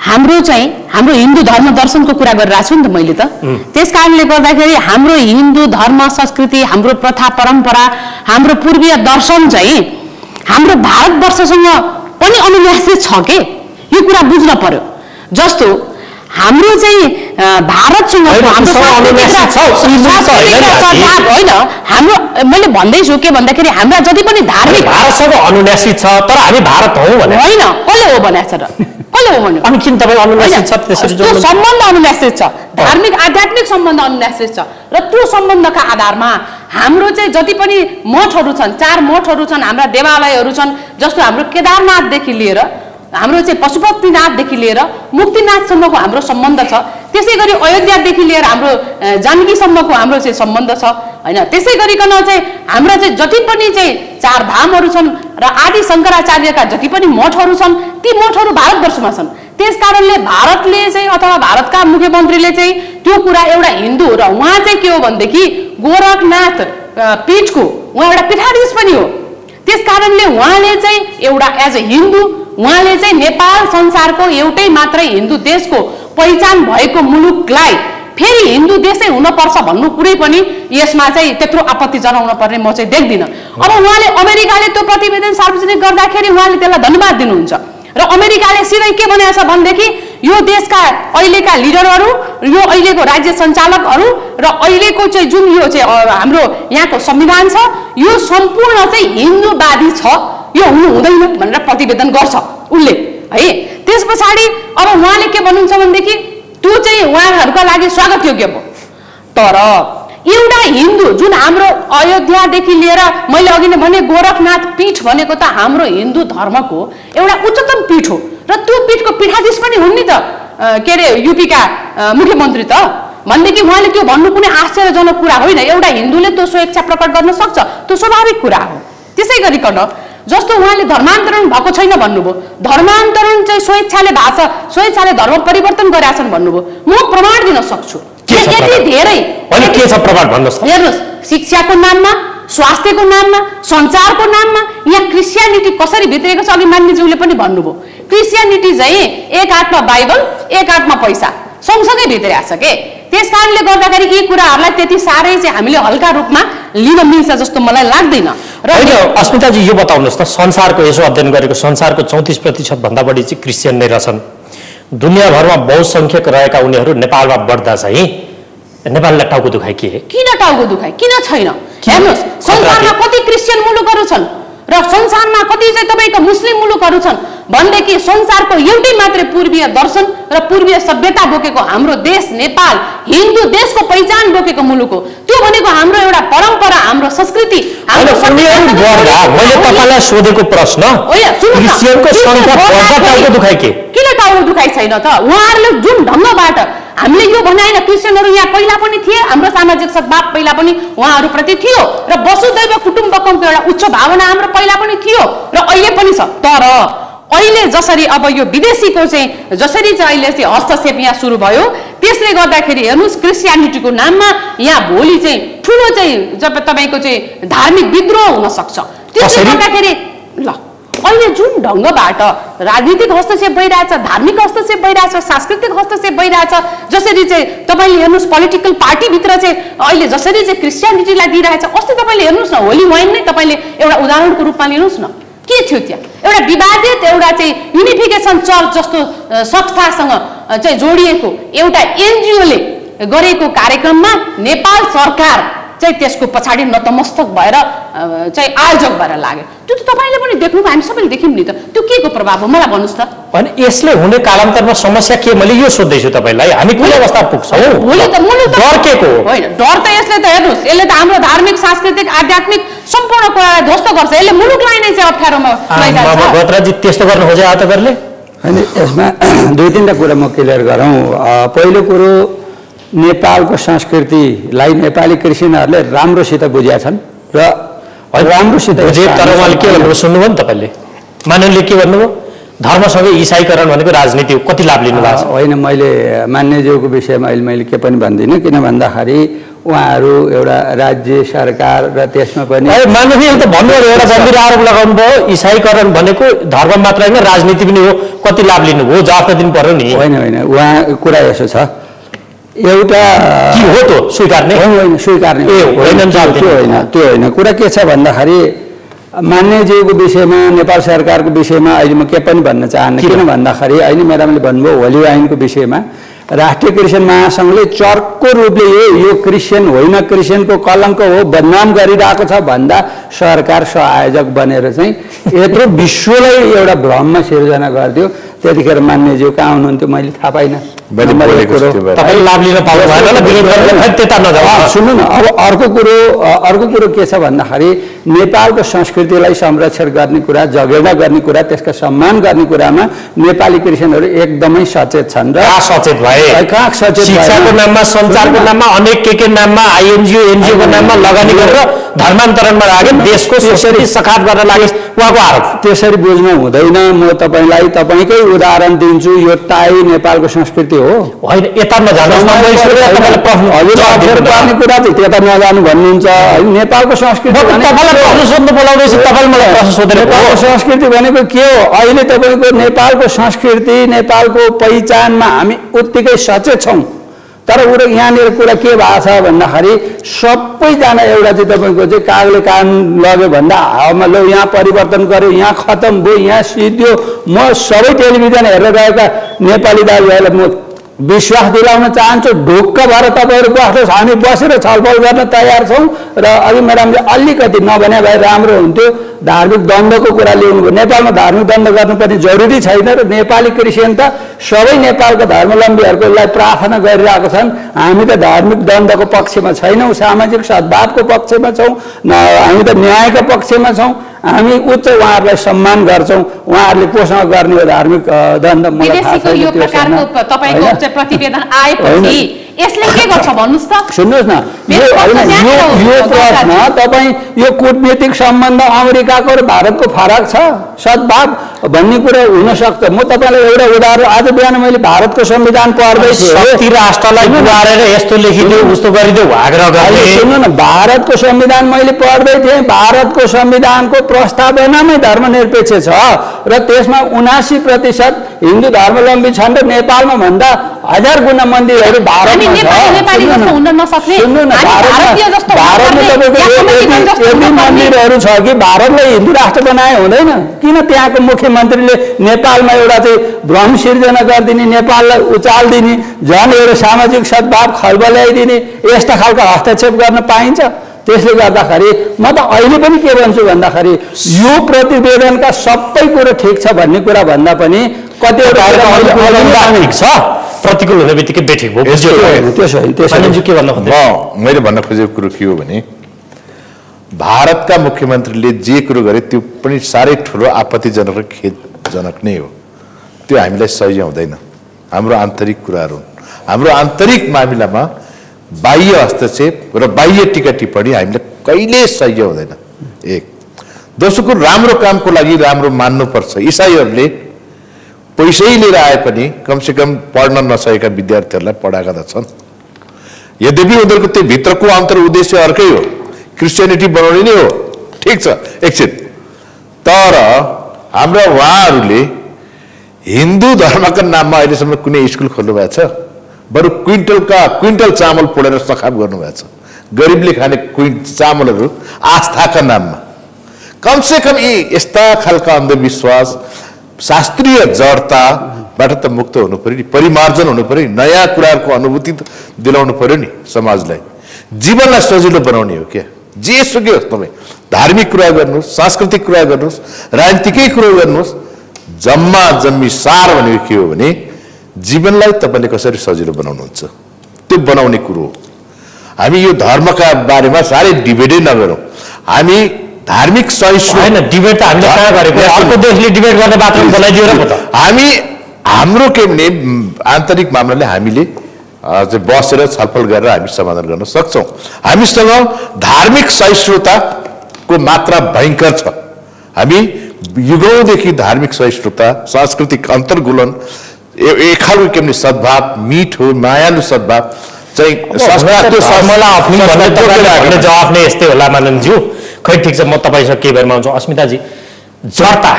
हाम्रो हिन्दू धर्म दर्शनको कुरा गरिरहेको छु नि त मैले त। त्यस कारणले गर्दाखेरि हाम्रो हिन्दू धर्म संस्कृति, हाम्रो प्रथा परम्परा, हाम्रो पूर्वीय दर्शन चाहिँ हाम्रो भारतवर्षसँग पनि अनुनासिक छ के, यो कुरा बुझ्न पर्यो। जस्तो हाम्रो चाहिँ भारतसँग होइन, हाम्रो मैले भन्दैछु के भन्दाखेरि हाम्रा जति पनि धार्मिक भारतसँग अनुनासिक छ, तर हामी भारत हौ भने होइन। कसले हो भनेको छ र? कसले हो भन्यो? अनि किन तपाईँ अनुनासिक छ? त्यसरी त्यो सम्बन्ध अनुनासिक छ, धार्मिक आध्यात्मिक सम्बन्ध अनुनासिक छ। र त्यो सम्बन्धका आधारमा हाम्रो चाहिँ जति पनि मठहरू छन्, 4 मठहरू छन्, हाम्रा देवालयहरू छन्, जस्तो हाम्रो केदारनाथदेखि लिएर हाम्रो चाहिँ पशुपतिनाथदेखि लिएर मुक्तिनाथसम्मको हाम्रो सम्बन्ध छ। त्यसै गरी अयोध्यादेखि लिएर हाम्रो जानकीसम्मको हाम्रो चाहिँ सम्बन्ध छ होइन। त्यसै गरिकन चाहिँ हाम्रा चाहिँ जति पनि चाहिँ 4 धामहरू छन् र आदि शङ्कराचार्यका जति पनि मठहरू छन्, ती मठहरू भारतवर्षमा छन्। त्यस कारणले भारतले चाहिँ अथवा भारतका मुख्यमन्त्रीले चाहिँ त्यो कुरा एउटा हिन्दू र उहाँ चाहिँ के हो भनेदेखि गोरखनाथ पीठको उहाँ एउटा पीठाधीश पनि हो। त्यस कारणले उहाँले चाहिँ एउटा एज ए हिन्दू उहाँले चाहिँ नेपाल संसारको एउटै मात्रै हिन्दू देशको पहिचान भएको मुलुकलाई फेरि हिन्दू देशै हुनुपर्छ भन्नु कुरै पनि यसमा चाहिँ त्यत्रो आपत्ति जनाउन पर्ने म चाहिँ देख्दिनँ। अब उहाँले अमेरिकाले त्यो प्रतिवेदन सार्वजनिक गर्दाखेरि उहाँले त्यसलाई धन्यवाद दिनुहुन्छ र अमेरिकाले सिधै के भनेको छ भनेदेखि यो देशका अहिलेका लिडरहरू, यो अहिलेको राज्य सञ्चालकहरू र अहिलेको चाहिँ जुन यो चाहिँ हाम्रो यहाँको संविधान छ, यो सम्पूर्ण चाहिँ हिन्दूवादी छ, यो हुनु हुँदैन भनेर प्रतिवेदन गर्छ उसले है। त्यस पछाडि अब उहाँले के भन्नुहुन्छ भनेदेखि त्यो चाहिँ उहाँहरूका लागि स्वागत योग्य भयो। तर एउटा हिन्दू जुन हाम्रो अयोध्यादेखि लिएर मैले अघि नै भने गोरखनाथ पीठ भनेको त हाम्रो हिन्दू धर्मको एउटा उच्चतम पीठ हो र त्यो पीठको पीठाधीश पनि हुन् नि त के अरे युपीका मुख्यमन्त्री त। भनेदेखि उहाँले त्यो भन्नु कुनै आश्चर्यजनक कुरा होइन। एउटा हिन्दूले त्यो स्वेच्छा प्रकट गर्न सक्छ, त्यो स्वाभाविक कुरा हो। त्यसै गरिकन जस्तो उहाँले धर्मान्तरण भएको छैन भन्नुभयो, धर्मान्तरण चाहिँ स्वेच्छाले भएको छ, स्वेच्छाले धर्म परिवर्तन गरेछन् भन्नुभयो, म प्रमाण दिन सक्छु। यति धेरै के छ प्रमाण भन्नुहोस्। हेर्नुहोस्, शिक्षाको नाममा, स्वास्थ्यको नाममा, सञ्चारको नाममा यहाँ क्रिस्चियनिटी कसरी भित्रिएको छ अघि मान्यज्यूले पनि भन्नुभयो। क्रिस्चियनिटी चाहिँ एक हातमा बाइबल एक हातमा पैसा सँगसँगै भित्रिएको छ के। त्यस कारणले गर्दाखेरि यी कुराहरूलाई त्यति साह्रै चाहिँ हामीले हल्का रूपमा लिन मिल्छ जस्तो मलाई लाग्दैन। र अस्मिताजी यो बताउनुहोस् त, संसारको यसो अध्ययन गरेको संसारको 34% भन्दा बढी चाहिँ क्रिस्चियन नै रहेछन्। दुनियाँभरमा बहुसङ्ख्यक रहेका उनीहरू नेपालमा बढ्दा चाहिँ नेपाललाई टाउको दुखाइ के? किन टाउको दुखाइ किन छैन? हेर्नुहोस्, संसारमा कति क्रिस्चियन मुलुकहरू छन् र संसारमा कति चाहिँ तपाईँको मुस्लिम मुलुकहरू छन् भनेदेखि संसारको एउटै मात्रै पूर्वीय दर्शन र पूर्वीय सभ्यता बोकेको हाम्रो देश नेपाल हिन्दू देशको पहिचान बोकेको मुलुक हो। त्यो भनेको हाम्रो एउटा परम्परा, हाम्रो संस्कृति, हाम्रो मैले तपाईलाई सोधेको प्रश्न क्रिस्चियनको संख्या बढ्दा टाउको दुखाइ के? किन टाउको दुखाइ छैन त? उहाँहरूले जुन ढङ्गबाट हामीले यो भनाएन, क्रिस्चियनहरू यहाँ पहिला पनि थिए, हाम्रो सामाजिक सद्भाव पहिला पनि उहाँहरूप्रति थियो र वसुदैव कुटुम्बकमको एउटा उच्च भावना हाम्रो पहिला पनि थियो र अहिले पनि छ। तर अहिले जसरी अब यो विदेशीको चाहिँ जसरी चाहिँ अहिले चाहिँ हस्तक्षेप यहाँ सुरु भयो, त्यसले गर्दाखेरि हेर्नुहोस् क्रिस्चियनिटीको नाममा यहाँ भोलि चाहिँ ठुलो चाहिँ जब तपाईँको चाहिँ धार्मिक विद्रोह हुन सक्छ। त्यसले गर्दाखेरि ल अहिले जुन ढङ्गबाट राजनीतिक हस्तक्षेप भइरहेछ, धार्मिक हस्तक्षेप भइरहेछ, सांस्कृतिक हस्तक्षेप भइरहेछ, जसरी चाहिँ तपाईँले हेर्नुहोस् पोलिटिकल पार्टीभित्र चाहिँ अहिले जसरी चाहिँ क्रिस्चियनिटीलाई दिइरहेछ। अस्ति तपाईँले हेर्नुहोस् न, होली वाइन नै तपाईँले एउटा उदाहरणको रूपमा लिनुहोस् न, के थियो त्यहाँ एउटा विवादित एउटा चाहिँ युनिफिकेसन चर्च जस्तो संस्थासँग चाहिँ जोडिएको एउटा एनजिओले गरेको कार्यक्रममा नेपाल सरकार चाहिँ त्यसको पछाडि नतमस्तक भएर चाहिँ आयोजक भएर लाग्यो। त्यो त तपाईँले पनि देख्नुभयो, हामी सबैले देख्यौँ नि त। त्यो के को प्रभाव हो मलाई भन्नुहोस् त। अनि यसले हुने कालान्तरमा समस्या के? मैले यो सोध्दैछु तपाईँलाई, हामी कुन अवस्था पुग्छौँ? भोलि त मुलुक डर के को होइन, डर त यसले त हेर्नुहोस्, यसले त हाम्रो धार्मिक सांस्कृतिक आध्यात्मिक सम्पूर्ण कुरालाई ध्वस्त गर्छ। यसले मुलुकलाई नै चाहिँ अप्ठ्यारोमा लैजान्छ। गत्रजी त्यस्तो गर्न खोजे तपाईँहरूले? होइन, यसमा दुई तिनवटा कुरा म क्लियर गरौँ। पहिलो कुरो, नेपालको संस्कृतिलाई नेपाली क्रिस्चियनहरूले राम्रोसित बुझेका छन् र राम्रोसित बुझे। तर उहाँले के भन्नुभयो सुन्नुभयो नि तपाईँले? मान्यले के भन्नुभयो? धर्मसँगै इसाईकरण भनेको राजनीति हो, कति लाभ लिनु भएको छ? होइन, मैले मान्यज्यूको विषयमा अहिले मैले के पनि भन्दिनँ, किन भन्दाखेरि उहाँहरू एउटा राज्य सरकार र त्यसमा पनि मान्यले त भन्नुभयो, एउटा गम्भीर आरोप लगाउनु भयो, इसाईकरण भनेको धर्म मात्र होइन राजनीति पनि हो, कति लाभ लिनुभयो? जवाफ दिनु पर्यो नि। होइन होइन, उहाँ कुरा यसो छ, एउटा के हो त स्वीकार्ने? होइन स्वीकार्ने होइन, त्यो होइन। कुरा के छ भन्दाखेरि मान्यज्यूको विषयमा, नेपाल सरकारको विषयमा अहिले म के पनि भन्न चाहन्न। किन भन्दाखेरि अहिले म्याडमले भन्नुभयो होली वाइनको विषयमा राष्ट्रिय क्रिस्चियन महासङ्घले चर्को रूपले यो क्रिस्चियन होइन, क्रिस्चियनको कलङ्क हो, बदनाम गरिरहेको छ भन्दा सरकार सहआयोजक बनेर चाहिँ यत्रो विश्वलाई एउटा भ्रममा सिर्जना गरिदियो। त्यतिखेर मान्यज्यू कहाँ हुनुहुन्थ्यो मैले थाहा पाइनँ। सुन्नु न, अब अर्को कुरो के छ भन्दाखेरि नेपालको संस्कृतिलाई संरक्षण गर्ने कुरा, जगेर्ना गर्ने कुरा, त्यसका सम्मान गर्ने कुरामा नेपाली क्रिस्चियनहरू एकदमै सचेत छन्। र सचेत भए कहाँ सचेत? शिक्षाको नाममा, सञ्चारको नाममा, अनेक के नाममा, आइएनजिओ एनजिओको नाममा लगानी गरेर धर्मान्तरणमा लागे, देशको सोसाइटी सखात गर्न लागे उहाँको आरोप। त्यसरी बुझ्नु हुँदैन। म तपाईँलाई तपाईँकै उदाहरण दिन्छु, यो टाई नेपालको संस्कृति हो। होइन, यता नजानु कुरा चाहिँ त्यता नजानु भन्नुहुन्छ। नेपालको संस्कृति नेपालको संस्कृति भनेको के हो? अहिले तपाईँको नेपालको संस्कृति, नेपालको पहिचानमा हामी उत्तिकै सचेत छौँ। तर यहाँनिर कुरा के भएको छ भन्दाखेरि सबैजना एउटा चाहिँ तपाईँको चाहिँ कागले कान लग्यो भन्दा हावामा लो यहाँ परिवर्तन गर्यो, यहाँ खतम भयो, यहाँ सिद्धियो। म सबै टेलिभिजन हेरेर रहेका नेपाली दाजुभाइलाई म विश्वास दिलाउन चाहन्छु, ढुक्क भएर तपाईँहरू बस्नुहोस्, हामी बसेर छलफल गर्न तयार छौँ। र अघि म्याडमले अलिकति नभने भए राम्रो हुन्थ्यो, धार्मिक दण्डको कुरा ल्याउनुभयो। नेपालमा धार्मिक दण्ड गर्नुपर्ने जरुरी छैन र नेपाली क्रिस्चियन त सबै नेपालका धर्मावलम्बीहरूलाई प्रार्थना गरिरहेका छन्। हामी त धार्मिक दण्डको पक्षमा छैनौँ, सामाजिक सद्भावको पक्षमा छौँ, हामी त न्यायको पक्षमा छौँ। हामी उच्च उहाँहरूलाई सम्मान गर्छौँ, उहाँहरूले पोषण गर्ने हो धार्मिक दण्ड। मलाई थाहा छैन यो प्रकारको तपाईको प्रतिवेदन आएपछि यसले के गर्छ भन्नुस् त? सुन्नुहोस् न, यो प्रश्न तपाईँ यो कूटनीतिक सम्बन्ध अमेरिकाको र भारतको फरक छ, सद्भाव भन्ने कुरा हुन सक्छ। म तपाईँलाई एउटा उदाहरण, आज बिहान मैले भारतको संविधान पढ्दै थिएँ, राष्ट्रलाई गुहारेर यस्तो लेखिदियो उस्तो गरिदियो आग्रह गर्ने। सुन्नु न, भारतको संविधान मैले पढ्दै थिएँ, भारतको संविधानको प्रस्तावनामै धर्मनिरपेक्ष छ र त्यसमा 79% हिन्दू धर्मावलम्बी छन् र नेपालमा भन्दा 1000 गुणा मन्दिरहरू भारतमा छ। यदि मन्दिरहरू छ कि भारतलाई हिन्दू राष्ट्र बनाए हुँदैन? किन त्यहाँको मुख्यमन्त्रीले नेपालमा एउटा चाहिँ भ्रम सिर्जना गरिदिने, नेपाललाई उचालिदिने, झन् एउटा सामाजिक सद्भाव खलबल्याइदिने यस्ता खालको हस्तक्षेप गर्न पाइन्छ? त्यसले गर्दाखेरि म त अहिले पनि के भन्छु भन्दाखेरि यो प्रतिवेदनका सबै कुरो ठिक छ भन्ने कुरा भन्दा पनि कतिवटा ठिक छ, प्रतिकूल हुने बित्तिकै बेठिक भयो। मैले भन्न खोजेको कुरो के हो भने भारतका मुख्यमन्त्रीले जे कुरो गरे त्यो पनि साह्रै ठुलो आपत्तिजनक र खेदजनक नै हो। त्यो हामीलाई सही हुँदैन। हाम्रो आन्तरिक कुराहरू, हाम्रो आन्तरिक मामिलामा बाह्य हस्तक्षेप र बाह्य टीका टिप्पणी हामीलाई कहिले सही हुँदैन। एक दोस्रो कुरो, राम्रो कामको लागि राम्रो मान्नुपर्छ। इसाईहरूले पैसै लिएर आए पनि कमसेकम पढ्न नसकेका विद्यार्थीहरूलाई पढाएका त छन्। यद्यपि उनीहरूको त्यो भित्रको अन्तर उद्देश्य अर्कै हो, क्रिस्चियनिटी बनाउने नै हो, ठिक छ एकछिन। तर हाम्रा उहाँहरूले हिन्दू धर्मका नाममा अहिलेसम्म कुनै स्कुल खोल्नु भएको छ? बरु क्विन्टल चामल पोलेर सखाप गर्नुभएको छ। गरिबले खाने चामलहरू आस्थाका नाममा। कमसेकम यी यस्ता खालका अन्धविश्वास, शास्त्रीय जडताबाट त मुक्त हुनु पर्यो नि, परिमार्जन हुनु पर्यो नि, नयाँ कुराहरूको अनुभूति दिलाउनु पर्यो नि समाजलाई। जीवनलाई सजिलो बनाउने हो क्या? जेसुकै होस्, तपाईँ धार्मिक कुरा गर्नुहोस्, सांस्कृतिक कुरा गर्नुहोस्, राजनीतिकै कुरो गर्नुहोस्, जम्मा जम्मी सार भनेको के हो भने जीवनलाई तपाईँले कसरी सजिलो बनाउनुहुन्छ त्यो बनाउने कुरो हो। हामी यो धर्मका बारेमा साह्रै डिबेटै नगरौँ। हामी धार्मिक सहिष्णु होइन, डिबेट त हामीले कहाँ गरेको? अर्को देशले डिबेट गर्ने बाटो बनाइदियो र पो त। हामी हाम्रो के भने आन्तरिक मामलाले हामीले चाहिँ बसेर छलफल गरेर हामी समाधान गर्न सक्छौँ। हामीसँग धार्मिक सहिष्णुताको मात्रा भयङ्कर छ। हामी युगौँदेखि धार्मिक सहिष्णुता, सांस्कृतिक अन्तर्गुलन, एक खालको के भने सद्भाव, मिठो मायालु सद्भाव चाहिँ जवाफ नै यस्तै होला माननज्यू। खै ठिक छ, म तपाईँसँग केही बेरमा आउँछु। अस्मिताजी, जडता,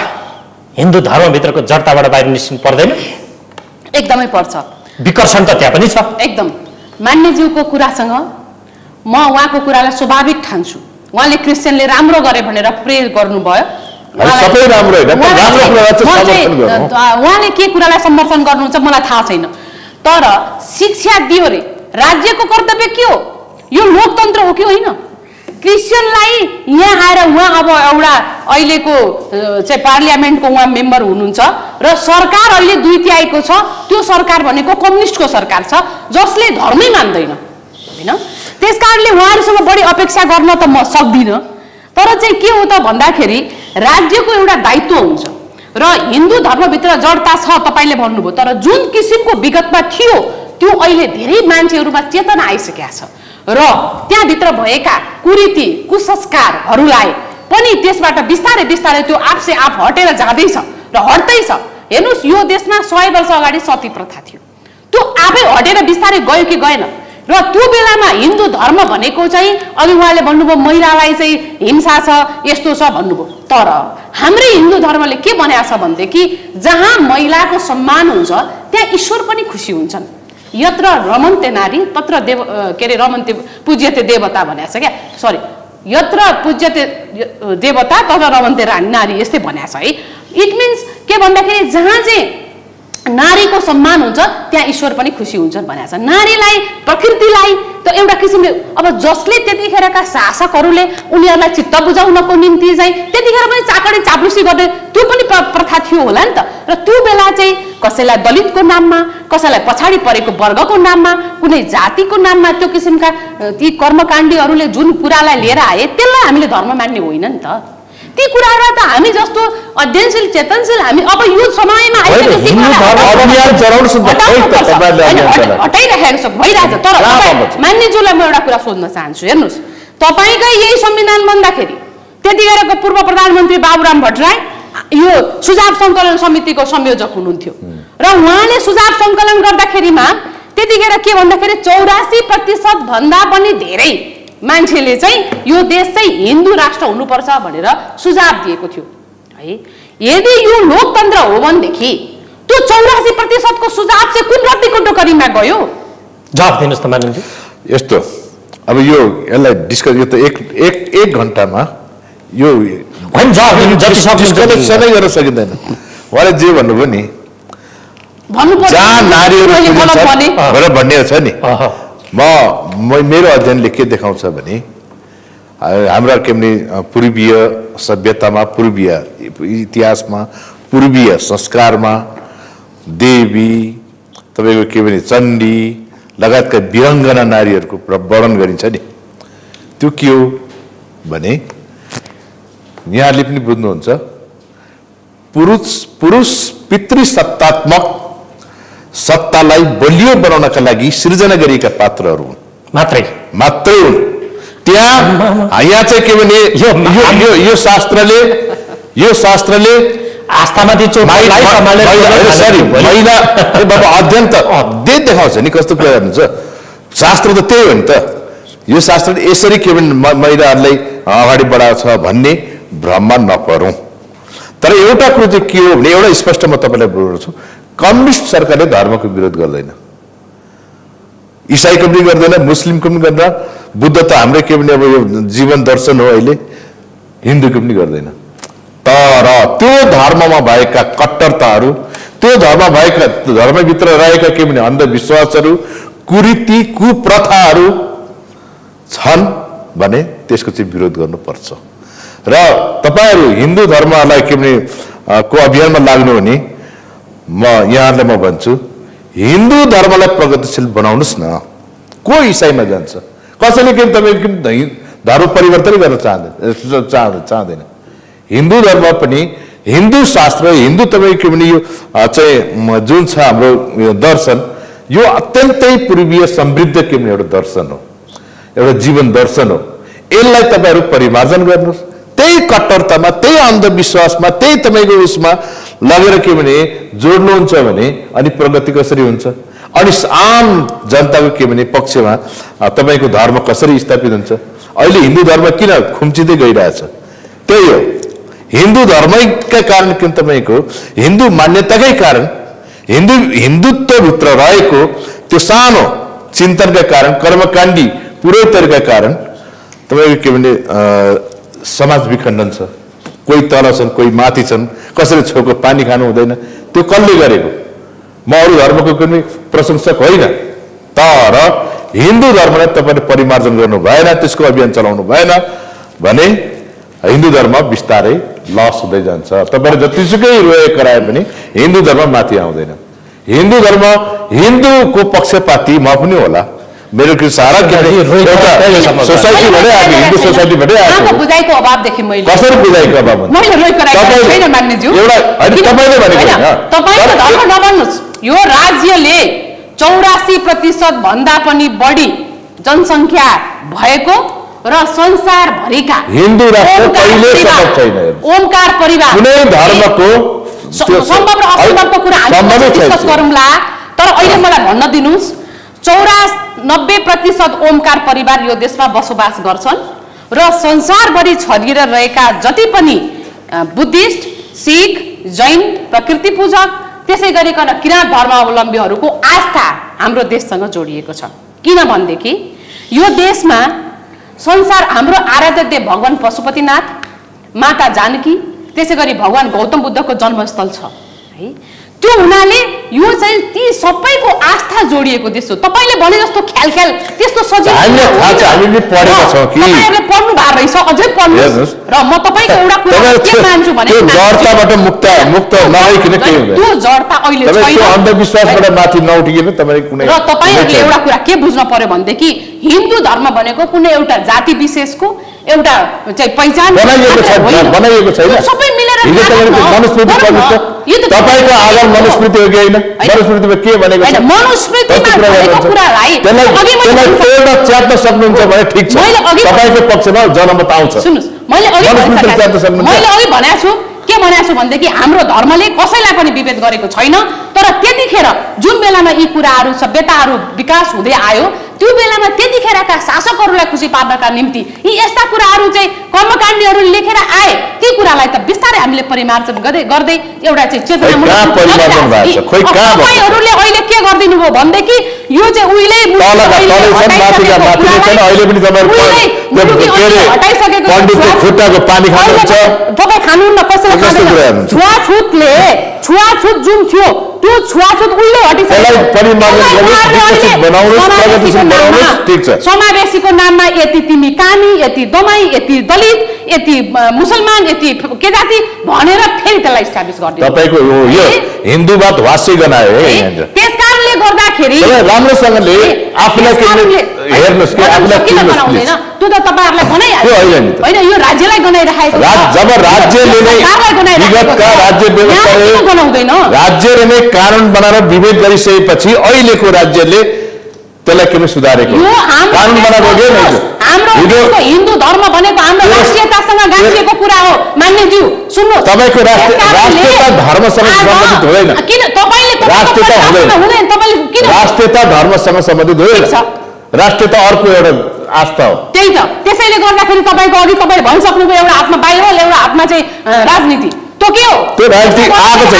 हिन्दू धर्मभित्रको जडताबाट बाहिर निस्किनु पर्दैन? एकदमै पर्छ। विकर्षण त त्यहाँ पनि छ। एकदम मान्यज्यूको कुरासँग म उहाँको कुरालाई स्वाभाविक ठान्छु। उहाँले क्रिस्चियनले राम्रो गरे भनेर प्रे गर्नुभयो, उहाँले के कुरालाई समर्थन गर्नुहुन्छ मलाई थाहा छैन। तर शिक्षा दियो रे, राज्यको कर्तव्य के हो? यो लोकतन्त्र हो कि होइन? क्रिस्चियनलाई यहाँ आएर उहाँ अब एउटा अहिलेको चाहिँ पार्लियामेन्टको उहाँ मेम्बर हुनुहुन्छ र सरकार अहिले 2/3 छ। त्यो सरकार भनेको कम्युनिस्टको सरकार छ जसले धर्मै मान्दैन, होइन? त्यस कारणले उहाँहरूसँग बढी अपेक्षा गर्न त म सक्दिनँ। तर चाहिँ के हो त भन्दाखेरि राज्यको एउटा दायित्व हुन्छ र हिन्दू धर्मभित्र जडता छ तपाईँले भन्नुभयो। तर जुन किसिमको विगतमा थियो त्यो अहिले धेरै मान्छेहरूमा चेतना आइसकेका छ र त्यहाँभित्र भएका कुरीति कुसंस्कारहरूलाई पनि त्यसबाट बिस्तारै बिस्तारै त्यो आफसे आफ हटेर जाँदैछ र हट्दैछ। हेर्नुहोस्, यो देशमा 100 वर्ष अगाडि सती प्रथा थियो, त्यो आफै हटेर बिस्तारै गयो कि गएन? र त्यो बेलामा हिन्दू धर्म भनेको चाहिँ अघि उहाँले भन्नुभयो महिलालाई चाहिँ हिंसा छ, यस्तो छ भन्नुभयो। तर हाम्रै हिन्दू धर्मले के भनेको छ भनेदेखि जहाँ महिलाको सम्मान हुन्छ त्यहाँ ईश्वर पनि खुसी हुन्छन्। यत्र रमन्ते नारी तत्र देव के अरे रमन्ते पूज्यते देवता भनेको छ क्या, सरी, यत्र पूज्यते देवता तत्र रमन्ते नारी, यस्तै भनेको छ है। इट मिन्स के भन्दाखेरि जहाँ चाहिँ नारीको सम्मान हुन्छ त्यहाँ ईश्वर पनि खुसी हुन्छन् भनेको छ। नारीलाई प्रकृतिलाई त एउटा किसिमले अब जसले त्यतिखेरका शासकहरूले उनीहरूलाई चित्त बुझाउनको निम्ति चाहिँ त्यतिखेर पनि चाकडी चाप्लुसी गर्ने त्यो पनि प्रथा थियो होला नि त। र त्यो बेला चाहिँ कसैलाई दलितको नाममा, कसैलाई पछाडि परेको वर्गको नाममा, कुनै जातिको नाममा त्यो किसिमका ती कर्मकाण्डीहरूले जुन कुरालाई लिएर आए त्यसलाई हामीले धर्म मान्ने होइन नि त। ती कुराहरु त हामी जस्तो अध्ययनशील चेतनशील हामी अब यो समयमा हटाइराखेको छ भइरहेछ। तर मान्यज्यूलाई म एउटा कुरा सोध्न चाहन्छु, हेर्नुहोस् तपाईकै यही संविधान बन्दाखेरि त्यतिखेरको पूर्व प्रधानमन्त्री बाबुराम भट्टराई यो सुझाव सङ्कलन समितिको संयोजक हुनुहुन्थ्यो र उहाँले सुझाव सङ्कलन गर्दाखेरिमा त्यतिखेर के भन्दाखेरि 84% भन्दा पनि धेरै मान्छेले चाहिँ यो देश चाहिँ हिन्दू राष्ट्र हुनुपर्छ भनेर सुझाव दिएको थियो है। यदि यो लोकतन्त्र हो भनेदेखि त्यो 84% को सुझाव चाहिँ कुन रद्दीको टोकरीमा गयो? जवाफ दिनुस् त मानिन्छु। यस्तो अब यो यसलाई डिस्कस यो त एक घण्टामा यो होइन जवाफ दिनु जति सक्नु सबै गर्न सकिँदैन। उहाँले जे भन्नुभयो नि भन्नुपर्छ जहाँ नारीहरू भनेर भन्ने छ नि, मेरो अध्ययनले के देखाउँछ भने हाम्रा के भने पूर्वीय सभ्यतामा, पूर्वीय इतिहासमा, पूर्वीय संस्कारमा देवी तपाईँको के भने चण्डी लगायतका वीराङ्गना नारीहरूको वर्णन गरिन्छ नि, त्यो के हो भने यहाँले पनि बुझ्नुहुन्छ पुरुष पितृसत्तात्मक सत्तालाई बलियो बनाउनका लागि सृजना गरिएका पात्रहरू हुन् मात्रै हुन्। यहाँ चाहिँ के भने यो शास्त्रले आस्थामाथि महिला बाबा अध्ययन त देखाउँछ नि कस्तो कुरा गर्नुहुन्छ। शास्त्र त त्यही हो नि त। यो शास्त्रले यसरी के भने महिलाहरूलाई अगाडि बढाउँछ भन्ने भ्रममा नपरौँ। तर एउटा कुरो चाहिँ के हो भने एउटा स्पष्ट म तपाईँलाई बोल्छु, कम्युनिस्ट सरकारले धर्मको विरोध गर्दैन, इसाईको पनि गर्दैन, मुस्लिमको पनि गर्दैन, बुद्ध त हाम्रै के भने अब यो जीवन दर्शन हो, अहिले हिन्दूको पनि गर्दैन। तर त्यो धर्ममा भएका कट्टरताहरू, त्यो धर्मभित्र रहेका के भने अन्धविश्वासहरू, कुरीति कुप्रथाहरू छन् भने त्यसको चाहिँ विरोध गर्नुपर्छ। र तपाईँहरू हिन्दू धर्मलाई के भने को अभियानमा लाग्नु भने म यहाँहरूलाई म भन्छु हिन्दू धर्मलाई प्रगतिशील बनाउनुहोस् न। को इसाईमा जान्छ? कसैले के तपाईँको धर्म परिवर्तन गर्न चाहँदैन। हिन्दू धर्म पनि हिन्दू शास्त्र, हिन्दू तपाईँको के भने यो चाहिँ जुन छ हाम्रो यो दर्शन, यो अत्यन्तै पूर्वीय समृद्ध के भने एउटा दर्शन हो, एउटा जीवन दर्शन हो। यसलाई तपाईँहरू परिमार्जन गर्नुहोस्। त्यही कट्टरतामा, त्यही अन्धविश्वासमा, त्यही तपाईँको उसमा लगेर के भने जोड्नुहुन्छ भने अनि प्रगति कसरी हुन्छ? अनि आम जनताको के भने पक्षमा तपाईँको धर्म कसरी स्थापित हुन्छ? अहिले हिन्दू धर्म किन खुम्चिँदै गइरहेछ? त्यही हो, हिन्दू धर्मैका कारण किन तपाईँको हिन्दू मान्यताकै कारण, हिन्दुत्वभित्र रहेको त्यो सानो चिन्तनका कारण, कर्मकाण्डी पुरोहितहरूका कारण तपाईँको के भने समाज विखण्डन छ। कोही तल छन्, कोही माथि छन्, कसैले छेउको पानी खानु हुँदैन। त्यो कसले गरेको? म अरू धर्मको कुनै प्रशंसक होइन, तर हिन्दू धर्मलाई तपाईँले परिमार्जन गर्नु भएन, त्यसको अभियान चलाउनु भएन भने हिन्दू धर्म बिस्तारै लस हुँदै जान्छ। तपाईँले जतिसुकै रोए कराए पनि हिन्दू धर्म माथि आउँदैन। हिन्दू धर्म हिन्दूको पक्षपाती म पनि होला, मेरो सारा सोसाइटी भने हिन्दू सोसाइटी भने बुझाइको अभावदेखि मैले कसरी बुझाइको अभाव यो राज्यले 84% भन्दा पनि बढी जनसङ्ख्या भएको र संसारभरिका हिन्दू राष्ट्र कहिले सम्भव छैन। ओमकार परिवार कुनै धर्मको सम्भव र असम्भवको कुरा हामी डिस्कस गरौँला। तर अहिले मलाई भन्न दिनुस् 94% ओमकार परिवार यो देशमा बसोबास गर्छन् र संसारभरि छरिएर रहेका जति पनि बुद्धिस्ट, सिख, जैन, प्रकृति पूजक, त्यसै गरिकन किराँत धर्मावलम्बीहरूको आस्था हाम्रो देशसँग जोडिएको छ। किनभनेदेखि यो देशमा संसार हाम्रो आराध्य देव भगवान पशुपतिनाथ, माता जानकी, त्यसै गरी भगवान गौतम बुद्धको जन्मस्थल छ है। त्यो हुनाले यो चाहिँ ती सबैको आस्था जोडिएको देश हो। तपाईले भने जस्तो ख्याल त्यस्तो सजिलो हामीले थाहा छ, हामीले पढेका छौं कि तपाईहरुले पढ्नु भएको रहेछ, अझै पढ्नुस्। र म तपाईको एउटा कुरा के मान्छु भने त्यो जडताबाट मुक्त नभइकिन के हुँदैन, त्यो जडता अहिले छैन। त्यो अन्धविश्वासबाट माथि नउठिकिन तपाईले कुनै र तपाईहरुले एउटा कुरा के बुझ्न पर्यो भनेदेखि हिन्दू धर्म भनेको कुनै एउटा जाति विशेषको एउटा चाहिँ पहिचान बनाइएको छैन। सबै मिलेर मनुस्मृति तपाईको आधार मनुस्मृति हो कि होइन? मनुस्मृतिमा के भनेको छ? मनुस्मृतिमा भनेको कुरालाई त्यसलाई तोड्न च्यात्न सक्नुहुन्छ भने ठिक छ, तपाईको पक्षमा जनमत आउँछ। सुन्नुस्, मैले अघि भनेको छु के भनेको छु भनेदेखि हाम्रो धर्मले कसैलाई पनि विभेद गरेको छैन। तर त्यतिखेर जुन बेलामा यी कुराहरू सभ्यताहरू विकास हुँदै आयो त्यो बेलामा त्यतिखेरका शासकहरूलाई खुसी पार्नका निम्ति यी यस्ता कुराहरू चाहिँ कर्मकाण्डीहरूले लेखेर आए। ती कुरालाई त बिस्तारै हामीले परिमार्जन गर्दै एउटा चाहिँ चेतनामूलक तपाईहरुले अहिले के गर्दिनु भयो भनेदेखि यो चाहिँ उहिले तपाईँ खानुहुन्न, कसैले खाँदैन। छुवाछुत जुन थियो त्यो छुवाछुत उहिले समावेशीको नाममा यति तिमी कामी, यति दमाई, यति दलित, यति मुसलमान, यति के जाति भनेर फेरि त्यसलाई इस्टाब्लिस गरिदियो। तपाईको यो हिन्दूवाद वास्य गनायो है। त्यसकारणले गर्दाखेरि राम्रोसँगले आफूलाई हेर्नुस् कि आफूलाई किन बनाउँदैन? त्यो त तपाईहरुलाई बनाइहाल्यो हैन, यो राज्यलाई गनाइराखेको छ। जब राज्यले नै विगतका राज्य व्यवस्थाले बनाउँदैन, राज्यले नै कानुन बनाएर विभेद गरिसकेपछि अहिलेको राज्यले त्यसलाई किन सुधारेको? कानुन बनाएको हो नि। हाम्रो हिन्दू धर्म भनेको हाम्रो राष्ट्रियतासँग गाँसिएको कुरा हो मान्यज्यू। सुन्नु, तपाईको राष्ट्रियता धर्मसँग सम्बन्धित हुँदैन। किन तपाईले राष्ट्रियता हुँदैन? तपाईले किन राष्ट्रियता धर्मसँग सम्बन्धित हुँदैन? राष्ट्रियता अर्को एउटा आस्था हो। त्यही त, त्यसैले गर्दाखेरि तपाईको अघि तपाईले भनिसक्नुभयो एउटा हातमा बाहिर एउटा हातमा चाहिँ राजनीति। त्यो के हो? त्यो राजनीति आएको छ,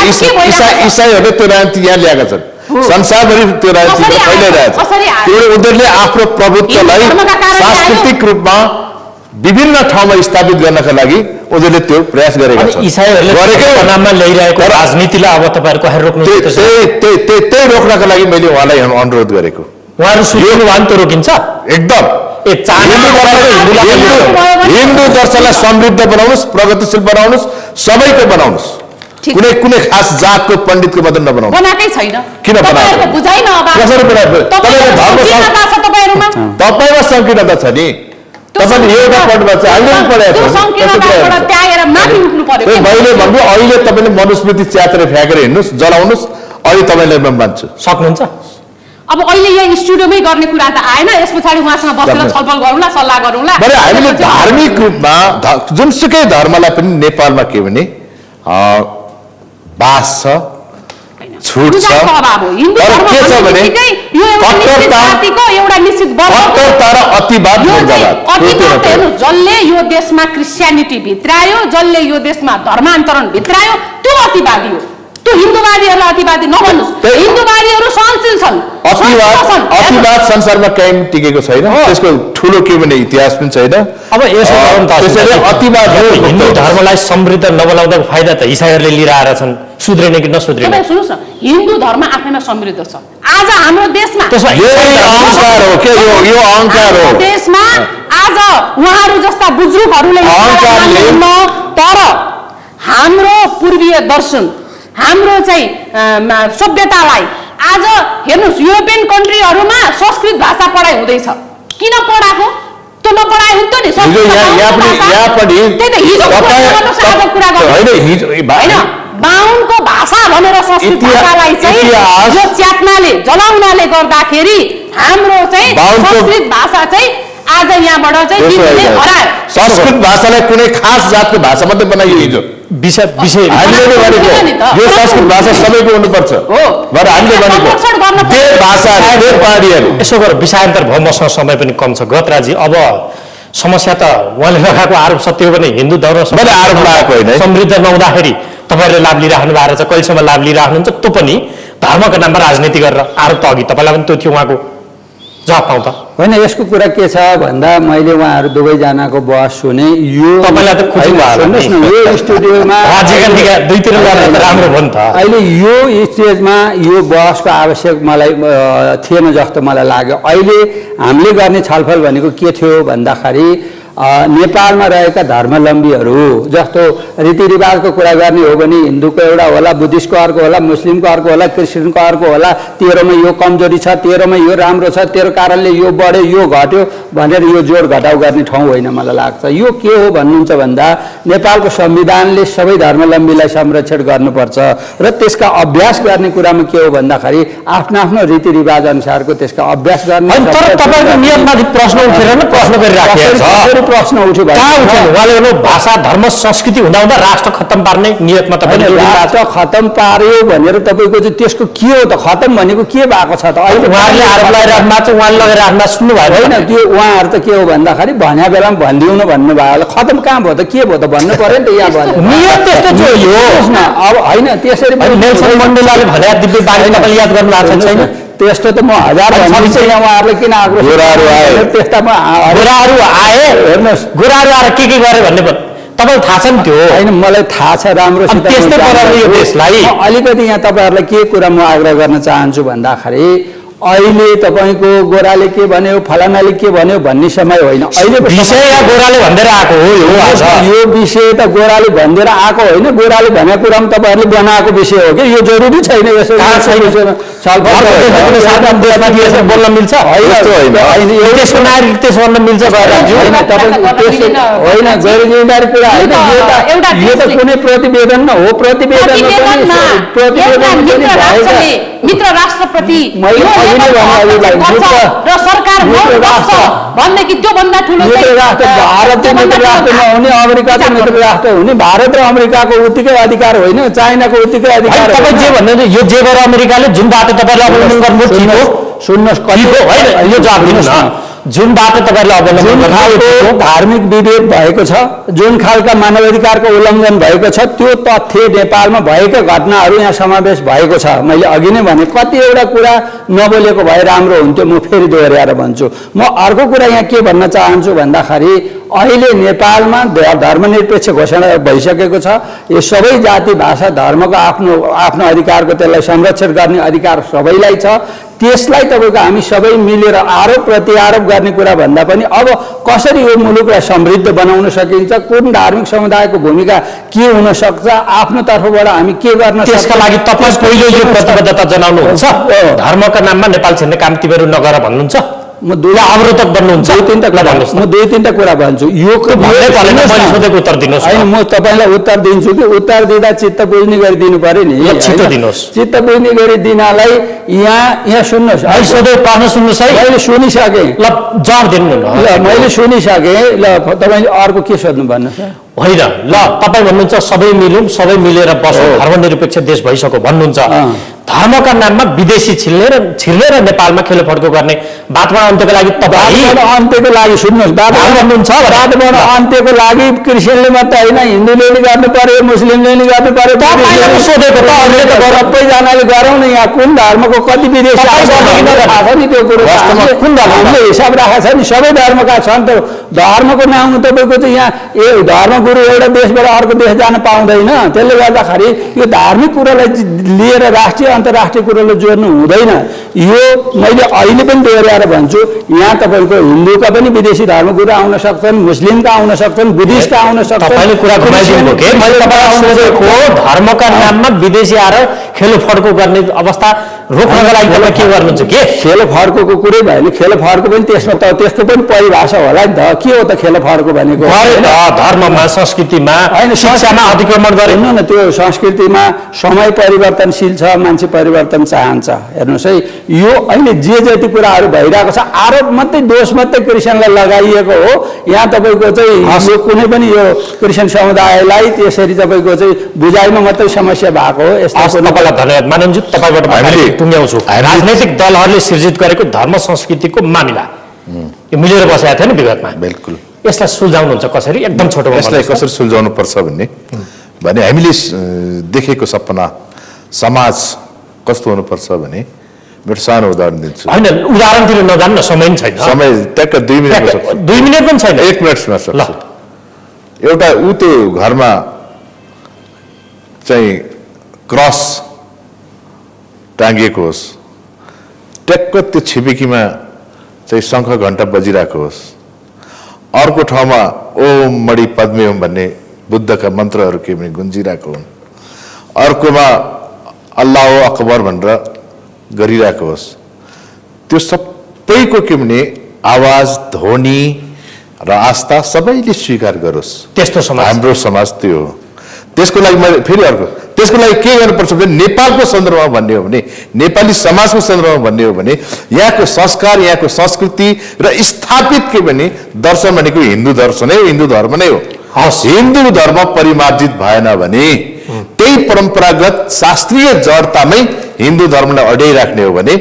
इसाईहरूले त्यो राजनीति यहाँ ल्याएका छन्। संसारभरि त्यो राजनीति फैलाइरहेको छ। उनीहरूले आफ्नो प्रभुत्वलाई सांस्कृतिक रूपमा विभिन्न ठाउँमा स्थापित गर्नका लागि उनीहरूले त्यो प्रयास गरेका छन्। इसाईहरूले नाममा ल्याइरहेको राजनीतिलाई अब तपाईहरुको हेर रोक्नु त्यही रोक्नका लागि मैले उहाँलाई अनुरोध गरेको। उहाँहरू सुनिवान त रोकिन्छ एकदम। हिन्दू दर्शनलाई समृद्ध बनाउनुस्, प्रगतिशील बनाउनुस्, सबैको बनाउनुस्, कुनै खास जातको पण्डितको मात्र नबनाउनु। बनाएकै छैन। किन बनाएको? बुझाइ न अब। कसरी बनाएको? तपाईमा संकीर्णता छ नि। तपाईले एउटा पढ्नु भएको छ, हामीले पनि पढेका छौँ। मैले भन्छु अहिले तपाईले मनुस्मृति च्यातेर फ्याँकेर हिँड्नुस्, जलाउनुस्, अहिले तपाईलाई म मान्छु। सक्नुहुन्छ? अब अहिले यहाँ स्टुडियोमै गर्ने कुरा त आएन, यस पछाडि उहाँसँग बसेर छलफल गरौँला, सल्लाह गरौँला। हामीले धार्मिक रूपमा जुनसुकै धर्मलाई पनि नेपालमा के भने बास छ, छुट छ। तर के छ भने कट्टरता र अतिवाद जसले यो देशमा क्रिस्चियनिटी भित्रायो, जसले यो देशमा धर्मान्तरण भित्रायो, त्यो अतिवादी हो। त्यो हिन्दूवादीहरूलाई अतिवादी नभन्नुस्। हिन्दूवादीहरू सहनशील छन्। अतिवाद संसारमा कायम टिकेको छैन, त्यसको ठुलो के भने इतिहास पनि छैन। अब यसो गरौँ त, त्यसैले अतिवाद हिन्दू धर्मलाई समृद्ध नबनाउँदाको फाइदा त इसाईहरूले लिएर आएर छन्, सुध्रिने कि नसुध्रिने? सुन्नुहोस् न, हिन्दू धर्म आफैमा समृद्ध छ। आज हाम्रो देशमा अहंकार हो के? यो अहंकार हो देशमा। आज उहाँहरू जस्ता बुजुर्गहरूले तर हाम्रो पूर्वीय दर्शन, हाम्रो चाहिँ सभ्यतालाई आज हेर्नुहोस्, युरोपियन कन्ट्रीहरूमा संस्कृत भाषा पढाइ हुँदैछ। किन पढाएको? त्यो नपढाए हुन्थ्यो नि। बाहुनको भाषा भनेर संस्कृत भाषालाई चाहिँ यो च्यात्नाले जलाउनाले गर्दाखेरि हाम्रो चाहिँ संस्कृत भाषा चाहिँ आज यहाँबाट चाहिँ हरायो। संस्कृत भाषालाई कुनै खास जातको भाषा मात्रै बनाइयो हिजो। हामीले भनेको यो संस्कृत भाषा सबैको हुनुपर्छ भनेर हामीले भनेको। यसो गर, विषयान्तर भयो, मसँग समय पनि कम छ। गतराजी, अब समस्या त उहाँले लगाएको आरोप सत्य हो भने हिन्दू धर्म आरोप लगाएको होइन, समृद्ध नहुँदाखेरि तपाईँहरूले लाभ लिइराख्नु भएको छ, कहिलेसम्म लाभ लिइराख्नुहुन्छ? त्यो पनि धर्मको नाममा राजनीति गरेर। आरोप त अघि तपाईँलाई पनि त्यो थियो उहाँको। जवाब पाउँ त। होइन, यसको कुरा के छ भन्दा मैले उहाँहरू दुवैजनाको बहस सुने। यो तपाईँलाई त खुसी भयो सुन्नुहोस् न, यो स्टुडियोमा राज्यका निकाय दुईतिर गरेर त राम्रो भयो नि त। अहिले यो स्टेजमा यो बहसको आवश्यक मलाई थिएन जस्तो मलाई लाग्यो। अहिले हामीले गर्ने छलफल भनेको के थियो भन्दाखेरि नेपालमा रहेका धर्मावलम्बीहरू, जस्तो रीतिरिवाजको कुरा गर्ने हो भने हिन्दूको एउटा होला, बुद्धिस्टको अर्को होला, मुस्लिमको अर्को होला, क्रिस्चियनको अर्को होला। तेरोमा यो कमजोरी छ, तेरोमा यो राम्रो छ, तेरो कारणले यो बढ्यो यो घट्यो भनेर यो जोड घटाउ गर्ने ठाउँ होइन मलाई लाग्छ। यो के हो भन्नुहुन्छ भन्दा नेपालको संविधानले सबै धर्मावलम्बीलाई संरक्षण गर्नुपर्छ र त्यसका अभ्यास गर्ने कुरामा के हो भन्दाखेरि आफ्नो आफ्नो रीतिरिवाज अनुसारको त्यसका अभ्यास गर्ने। तर तपाईँको नियतमाथि प्रश्न उठेर न प्रश्न गरिराखेको छ। प्रश्न उठ्यो उहाँले भाषा धर्म संस्कृति हुँदा हुँदा राष्ट्र खत्तम पार्ने नियतमा तपाईँ राष्ट्र खत्तम पार्यो भनेर तपाईँको चाहिँ त्यसको के हो त? खत्तम भनेको के भएको छ त? अहिले उहाँले आरोप लगाइराख्नु छ, उहाँले लगाइराख्नु सुन्नु भयो होइन? त्यो उहाँहरू त के हो भन्दाखेरि भन्या बेलामा भनिदिउँ न भन्नुभयो होला। खत्तम कहाँ भयो त? के भयो त भन्नु पर्यो नि त। यहाँ भन्यो नियत त्यस्तो जोडियो न। अब होइन त्यसरी नेल्सन मण्डेलाले भने दिव्य बारे तपाईँले याद गर्नु भएको छैन? त्यस्तो त म हजार भनिन्छ। यहाँ उहाँहरूले किन आग्रह त्यस्तामा गोराहरू आए, हेर्नुहोस् गोराहरू आएर के गरे भन्ने तपाईँलाई थाहा छ नि त्यो? होइन, मलाई थाहा छ राम्रोसित। त्यस्तै पाराले यो देशलाई अलिकति यहाँ तपाईँहरूलाई के कुरा म आग्रह गर्न चाहन्छु भन्दाखेरि अहिले तपाईँको गोराले के भन्यो, फलानाले के भन्यो भन्ने समय होइन। अहिले विषय गोराले भन्दै आएको हो। यो विषय त गोराले भन्दै आएको होइन। गोराले भनेको कुरामा तपाईँहरूले बनाएको विषय हो कि यो जरुरी छैन। यसो बोल्न मिल्छ देशको नागरिक त्यसो भन्न मिल्छ होइन? गैर जिम्मेदारी कुरा होइन। यो त कुनै प्रतिवेदन न हो। प्रतिवेदन मित्र राष्ट्रप्रति र सरकार भन्ने कि त्योभन्दा ठुलो भारतको मित्र राष्ट्र नहुने, अमेरिकाको मित्र राष्ट्र हुने। भारत र अमेरिकाको उत्तिकै अधिकार होइन, चाइनाको उत्तिकै अधिकार। तपाईँ जे भन्नु यो जे गरेर अमेरिकाले जुन बाटो तपाईँलाई अवलम्बन गर्नु ठिक हो? सुन्नुहोस्, होइन यो जवाब दिनुहोस् न। जुन बाटो तपाईँलाई अवलम्बन खालको धार्मिक विभेद भएको छ, जुन खालका मानवाधिकारको उल्लङ्घन भएको छ, त्यो तथ्य नेपालमा भएका घटनाहरू यहाँ समावेश भएको छ। मैले अघि नै भने कतिवटा कुरा नबोलेको भए राम्रो हुन्थ्यो। म फेरि दोहोऱ्याएर भन्छु। म अर्को कुरा यहाँ के भन्न चाहन्छु भन्दाखेरि अहिले नेपालमा धर्मनिरपेक्ष घोषणा भइसकेको छ। यो सबै जाति भाषा धर्मको आफ्नो आफ्नो अधिकारको त्यसलाई संरक्षण गर्ने अधिकार सबैलाई छ। त्यसलाई तपाईँको हामी सबै मिलेर आरोप प्रत्यारोप गर्ने कुरा भन्दा पनि अब कसरी यो मुलुकलाई समृद्ध बनाउन सकिन्छ, कुन धार्मिक समुदायको भूमिका के हुन सक्छ, आफ्नो तर्फबाट हामी के गर्न सक्छ, त्यसका लागि तपाईँ पहिलो यो प्रतिबद्धता जनाउनुहुन्छ। धर्मका नाममा नेपाल छिर्ने काम तिमीहरू नगर भन्नुहुन्छ। म अवरोधक बन्नुहुन्छ। म दुई तिनवटा कुरा भन्छु। यो सोधेको उत्तर दिनुहोस्। होइन, म तपाईँलाई उत्तर दिन्छु कि उत्तर दिँदा चित्त बुझ्ने गरी दिनु पर्यो नि। छिटो दिनुहोस्। चित्त बुझ्ने गरी दिनलाई यहाँ सुन्नुहोस्। अहिले सोधे प्रश्न सुन्नुहोस् है। मैले सुनिसकेँ। ल जवाब दिनु न। ल मैले सुनिसकेँ। ल तपाईँले अर्को के सोध्नु भन्नुहोस्। होइन, ल तपाईँ भन्नुहुन्छ सबै मिलौँ, सबै मिलेर बसौँ, धर्मनिरपेक्ष देश भइसक्यो भन्नुहुन्छ। धर्मका नाममा विदेशी छिर्ने र नेपालमा खेलोफड्को गर्ने बाटोबाट अन्त्यको लागि तपाईँ अन्त्यको लागि सुन्नुहोस् भन्नुहुन्छ। बाटोबाट अन्त्यको लागि क्रिस्चियनले मात्रै होइन, हिन्दूले नि गर्नु पर्यो, मुस्लिमले नि गर्नु पर्यो। सोधेको त अहिले त सबैजनाले गरौँ न। यहाँ कुन धर्मको कति विदेशी थाहा छ नि त्यो कुरो? कुन धर्मले हिसाब राखेको छ नि? सबै धर्मका छन् त। धर्मको नाम तपाईँको चाहिँ यहाँ धर्मगुरु एउटा देशबाट अर्को देश जान पाउँदैन। त्यसले गर्दाखेरि यो धार्मिक कुरालाई लिएर राष्ट्रिय अन्तर्राष्ट्रिय कुरोलाई जोड्नु हुँदैन। यो मैले अहिले पनि दोहोऱ्याएर भन्छु। यहाँ तपाईँको हिन्दूका पनि विदेशी धर्मगुरु आउन सक्छन्, मुस्लिमका आउन सक्छन्, बुद्धिस्टका आउन सक्छन्। धर्मका नाममा विदेशी आएर खेलोफड्को गर्ने अवस्था रोक्नका लागि तपाईँ के गर्नुहुन्छ? के खेलोफड्को कुरै भयो भने खेलोफड्को पनि त्यसमा त त्यसको पनि परिभाषा होला नि त। के हो त खेलोफड्को भनेको? धर्ममा, संस्कृतिमा, होइन शिक्षामा अतिक्रमण गरेन न। त्यो संस्कृतिमा समय परिवर्तनशील छ, मान्छे परिवर्तन चाहन्छ। हेर्नुहोस् है, यो अहिले जे जति कुराहरू भइरहेको छ आरोप मात्रै, दोष मात्रै क्रिस्चियनलाई लगाइएको हो। यहाँ तपाईँको चाहिँ यो कुनै पनि यो क्रिस्चियन समुदायलाई त्यसरी तपाईँको चाहिँ बुझाइमा मात्रै समस्या भएको हो। यस्तो तपाईँलाई धन्यवाद मानन्छु। तपाईँबाट टुङ्ग्याउँछु। राजनैतिक दलहरूले सृजित गरेको धर्म संस्कृतिको मामिला यो मिलेर बसेका थिएन विगतमा। बिल्कुल। यसलाई सुल्झाउनुहुन्छ कसरी? एकदम छोटो यसलाई कसरी सुल्झाउनु पर्छ भने हामीले देखेको सपना समाज कस्तो हुनुपर्छ भने मेरो सानो उदाहरण दिन्छु। होइन उदाहरणतिर नजान्न, समय पनि छैन। समय ट्याक्क 2 मिनेटमा सक्छु। 2 मिनेट पनि छैन, 1 मिनेटमा सक्छु। एउटा ऊ त्यो घरमा चाहिँ क्रस टाँगिएको होस्, ट्याक्क त्यो छिमेकीमा चाहिँ शङ्ख घण्टा बजिरहेको होस्, अर्को ठाउँमा ओम मणि पद्मे ओम भन्ने बुद्धका मन्त्रहरू के पनि गुन्जिरहेको हुन्, अर्कोमा अल्लाह अकबर भनेर गरिरहेको होस्, त्यो सबैको के भने आवाज, ध्वनि र आस्था सबैले स्वीकार गरोस्। त्यस्तो समाज हाम्रो समाज त्यो हो। त्यसको लागि मैले फेरि अर्को, त्यसको लागि के गर्नुपर्छ भने नेपालको सन्दर्भमा भन्ने हो भने, नेपाली समाजको सन्दर्भमा भन्ने हो भने यहाँको संस्कार, यहाँको संस्कृति र स्थापित के भने दर्शन भनेको हिन्दू दर्शनै हो, हिन्दू धर्म नै हो। हिन्दू धर्म परिमार्जित भएन भने, त्यही परम्परागत शास्त्रीय जडतामै हिन्दू धर्मलाई अड्याइराख्ने हो भने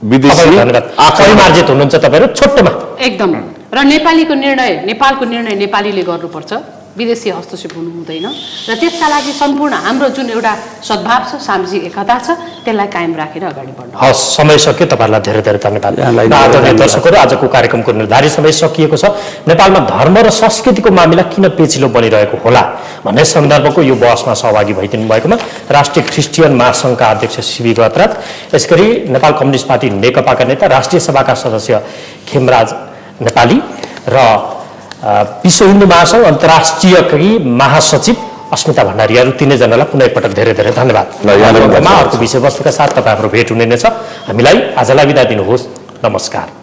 विदेशी परिमार्जित हुनुहुन्छ तपाईँहरू छोटोमा एकदम। र नेपालीको निर्णय, नेपालको निर्णय नेपालीले गर्नुपर्छ, विदेशी हस्तक्षेप हुनु हुँदैन। र त्यसका लागि सम्पूर्ण हाम्रो जुन एउटा सद्भाव छ, सामाजिक एकता छ, त्यसलाई कायम राखेर अगाडि बढ्नु। हस्, समय सक्यो। तपाईँहरूलाई धेरै धेरै धन्यवाद। आदरणीय दर्शकहरू, आजको कार्यक्रमको निर्धारित समय सकिएको छ। नेपालमा धर्म र संस्कृतिको मामिला किन पेचिलो बनिरहेको होला भन्ने सन्दर्भको यो बहसमा सहभागी भइदिनु भएकोमा राष्ट्रिय क्रिस्चियन महासङ्घका अध्यक्ष शिवी गतराज, यसगरी नेपाल कम्युनिस्ट पार्टी नेकपाका नेता राष्ट्रिय सभाका सदस्य खेमराज नेपाली र विश्व हिन्दू महासङ्घ अन्तर्राष्ट्रियकी महासचिव अस्मिता भण्डारीहरू तीनैजनालाई पुनः एकपटक धेरै धेरै धन्यवाद। अर्को विषयवस्तुका साथ तपाईँहरूको भेट हुने नै छ। हामीलाई आजलाई बिदा दिनुहोस्। नमस्कार।